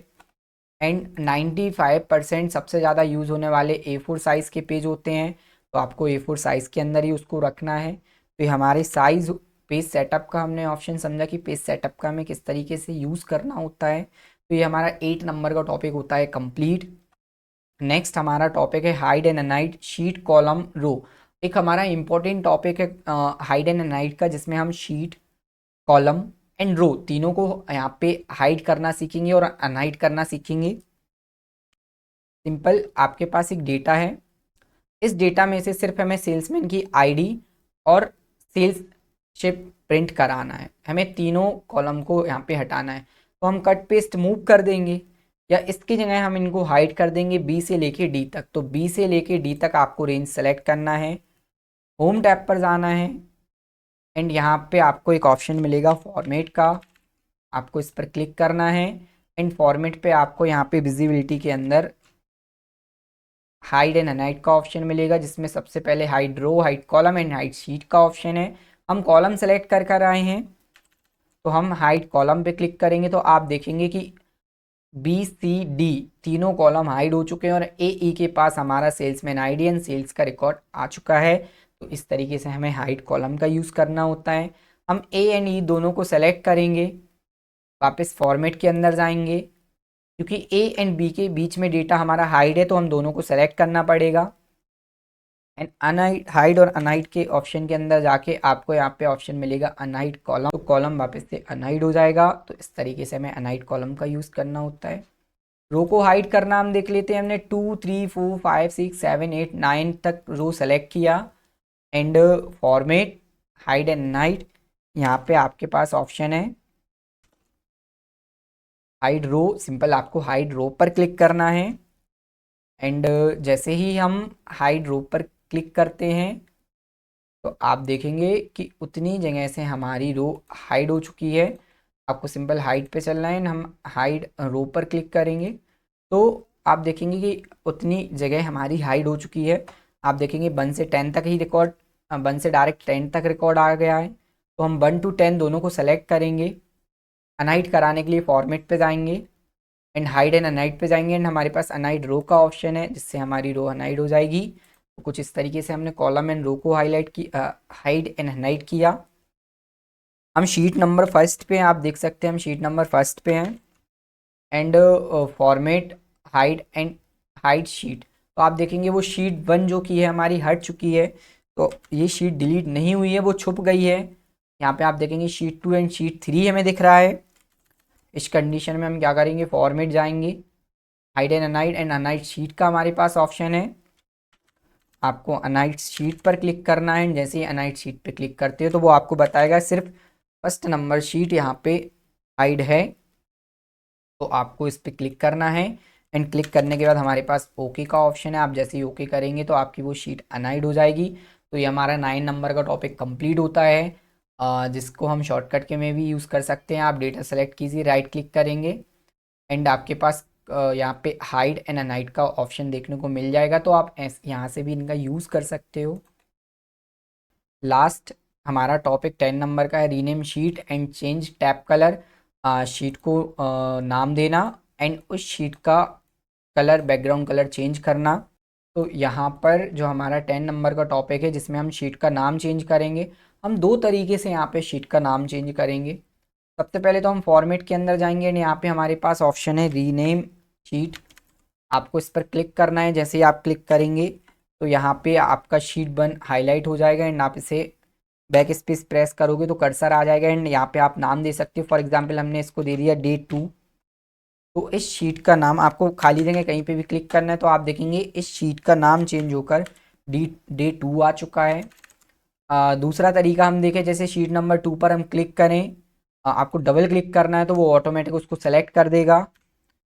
एंड 95% सबसे ज़्यादा यूज़ होने वाले A4 साइज़ के पेज होते हैं। तो आपको A4 साइज़ के अंदर ही उसको रखना है। तो ये हमारे साइज़, पेज सेटअप का हमने ऑप्शन समझा कि पेज सेटअप का हमें किस तरीके से यूज़ करना होता है। तो ये हमारा 8 नंबर का टॉपिक होता है कंप्लीट। नेक्स्ट हमारा टॉपिक है hide and unhide sheet column row. एक हमारा इंपॉर्टेंट टॉपिक है हाइड एंड अनाइड का, जिसमें हम शीट कॉलम एंड रो तीनों को यहाँ पे हाइड करना सीखेंगे और अनहाइड करना सीखेंगे। सिंपल, आपके पास एक डेटा है, इस डेटा में से सिर्फ हमें सेल्समैन की आईडी और सेल्स शिप प्रिंट कराना है, हमें तीनों कॉलम को यहाँ पे हटाना है। तो हम कट पेस्ट मूव कर देंगे, या इसकी जगह हम इनको हाइड कर देंगे बी से लेके डी तक। तो बी से लेके डी तक आपको रेंज सेलेक्ट करना है, होम टैब पर जाना है, एंड यहाँ पे आपको एक ऑप्शन मिलेगा फॉर्मेट का, आपको इस पर क्लिक करना है। एंड फॉर्मेट पे आपको यहाँ पे विजिबिलिटी के अंदर हाइड एंड अनहाइड का ऑप्शन मिलेगा, जिसमें सबसे पहले hide row, hide column and hide sheet का ऑप्शन है। हम कॉलम सेलेक्ट कर आए हैं, तो हम हाइड कॉलम पे क्लिक करेंगे तो आप देखेंगे कि बी सी डी तीनों कॉलम हाइड हो चुके हैं और ए ई के पास हमारा सेल्समैन आईडी एंड सेल्स का रिकॉर्ड आ चुका है। तो इस तरीके से हमें हाइड कॉलम का यूज़ करना होता है। हम ए एंड ई दोनों को सेलेक्ट करेंगे, वापस फॉर्मेट के अंदर जाएंगे, क्योंकि ए एंड बी के बीच में डेटा हमारा हाइड है तो हम दोनों को सेलेक्ट करना पड़ेगा। एंड अनहाइड, हाइड और अनहाइड के ऑप्शन के अंदर जाके आपको यहाँ पे ऑप्शन मिलेगा अनहाइड कॉलम, तो कॉलम वापस से अनहाइड हो जाएगा। तो इस तरीके से हमें अनहाइड कॉलम का यूज़ करना होता है। रो को हाइड करना हम देख लेते हैं, हमने 2 3 4 5 6 7 8 9 तक रो सेलेक्ट किया। And format hide and unhide, यहाँ पे आपके पास ऑप्शन है हाइड रो। सिंपल, आपको हाइड रो पर क्लिक करना है। एंड जैसे ही हम हाइड रो पर क्लिक करते हैं तो आप देखेंगे कि उतनी जगह से हमारी रो हाइड हो चुकी है। आपको सिंपल हाइड पे चलना है, हम हाइड रो पर क्लिक करेंगे तो आप देखेंगे कि उतनी जगह हमारी हाइड हो चुकी है। आप देखेंगे 1 से 10 तक ही रिकॉर्ड, 1 से डायरेक्ट 10 तक रिकॉर्ड आ गया है। तो हम 1 to 10 दोनों को सेलेक्ट करेंगे, अनहाइड कराने के लिए फॉर्मेट पे जाएंगे एंड हाइड एंड अनहाइड पे जाएंगे, एंड हमारे पास अनहाइड रो का ऑप्शन है, जिससे हमारी रो अनहाइड हो जाएगी। तो कुछ इस तरीके से हमने कॉलम एंड रो को हाइड एंड अनहाइड किया। हम शीट नंबर फर्स्ट पे हैं, आप देख सकते हैं हम शीट नंबर फर्स्ट पे हैं। And format hide and hide sheet, तो आप देखेंगे वो शीट 1 जो की है हमारी हट चुकी है, तो ये शीट डिलीट नहीं हुई है, वो छुप गई है। यहाँ पे आप देखेंगे शीट 2 एंड शीट 3 हमें दिख रहा है। इस कंडीशन में हम क्या करेंगे, फॉर्मेट जाएंगे, हाइड एंड अनहाइड शीट का हमारे पास ऑप्शन है, आपको अनहाइड शीट पर क्लिक करना है। जैसे ही अनहाइड शीट पे क्लिक करते हो तो वो आपको बताएगा सिर्फ फर्स्ट नंबर शीट यहाँ पे हाइड है, तो आपको इस पर क्लिक करना है। एंड क्लिक करने के बाद हमारे पास ओके का ऑप्शन है, आप जैसे ही ओके करेंगे तो आपकी वो शीट अनहाइड हो जाएगी। तो ये हमारा 9 नंबर का टॉपिक कंप्लीट होता है, जिसको हम शॉर्टकट के में भी यूज़ कर सकते हैं। आप डेटा सेलेक्ट कीजिए, राइट क्लिक करेंगे एंड आपके पास यहाँ पे हाइड एंड अनहाइड का ऑप्शन देखने को मिल जाएगा, तो आप यहाँ से भी इनका यूज़ कर सकते हो। लास्ट हमारा टॉपिक 10 नंबर का है rename sheet and change tab colour. Sheet को नाम देना एंड उस शीट का कलर, बैकग्राउंड कलर चेंज करना। तो यहाँ पर जो हमारा 10 नंबर का टॉपिक है, जिसमें हम शीट का नाम चेंज करेंगे, हम 2 तरीके से यहाँ पे शीट का नाम चेंज करेंगे। सबसे पहले तो हम फॉर्मेट के अंदर जाएंगे एंड यहाँ पे हमारे पास ऑप्शन है रीनेम शीट, आपको इस पर क्लिक करना है। जैसे ही आप क्लिक करेंगे तो यहाँ पे आपका शीट 1 हाईलाइट हो जाएगा एंड आप इसे बैक स्पेस प्रेस करोगे तो कर्सर आ जाएगा एंड यहाँ पे आप नाम दे सकते हो। फॉर एग्जांपल हमने इसको दे दिया डे 2, तो इस शीट का नाम, आपको खाली जगह कहीं पे भी क्लिक करना है तो आप देखेंगे इस शीट का नाम चेंज होकर डे 2 आ चुका है। दूसरा तरीका हम देखें, जैसे शीट नंबर 2 पर हम क्लिक करें, आपको डबल क्लिक करना है तो वो ऑटोमेटिक उसको सेलेक्ट कर देगा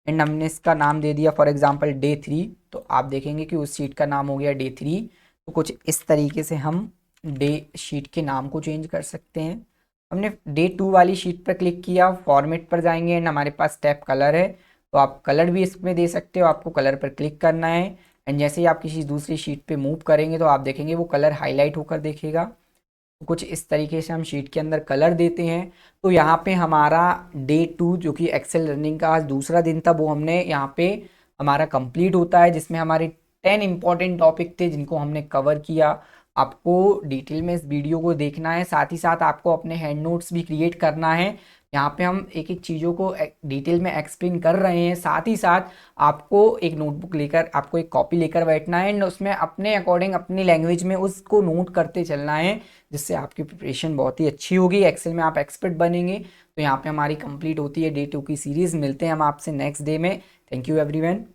एंड हमने इसका नाम दे दिया फॉर एग्जांपल डे 3, तो आप देखेंगे कि उस शीट का नाम हो गया डे 3। तो कुछ इस तरीके से हम डे शीट के नाम को चेंज कर सकते हैं। हमने डे 2 वाली शीट पर क्लिक किया, फॉर्मेट पर जाएंगे एंड हमारे पास टैब कलर है, तो आप कलर भी इसमें दे सकते हो। आपको कलर पर क्लिक करना है एंड जैसे ही आप किसी दूसरी शीट पे मूव करेंगे तो आप देखेंगे वो कलर हाईलाइट होकर देखेगा। तो कुछ इस तरीके से हम शीट के अंदर कलर देते हैं। तो यहाँ पे हमारा डे 2 जो कि एक्सेल लर्निंग का आज दूसरा दिन था, वो हमने यहाँ पे हमारा कंप्लीट होता है, जिसमें हमारे 10 इंपॉर्टेंट टॉपिक थे जिनको हमने कवर किया। आपको डिटेल में इस वीडियो को देखना है, साथ ही साथ आपको अपने हैंड नोट्स भी क्रिएट करना है। यहाँ पे हम एक एक चीज़ों को डिटेल में एक्सप्लेन कर रहे हैं, साथ ही साथ आपको एक नोटबुक लेकर, आपको एक कॉपी लेकर बैठना है एंड उसमें अपने अकॉर्डिंग अपनी लैंग्वेज में उसको नोट करते चलना है, जिससे आपकी प्रिपरेशन बहुत ही अच्छी होगी, एक्सेल में आप एक्सपर्ट बनेंगे। तो यहाँ पे हमारी कंप्लीट होती है डे 2 की सीरीज़। मिलते हैं हम आपसे नेक्स्ट डे में। Thank you everyone.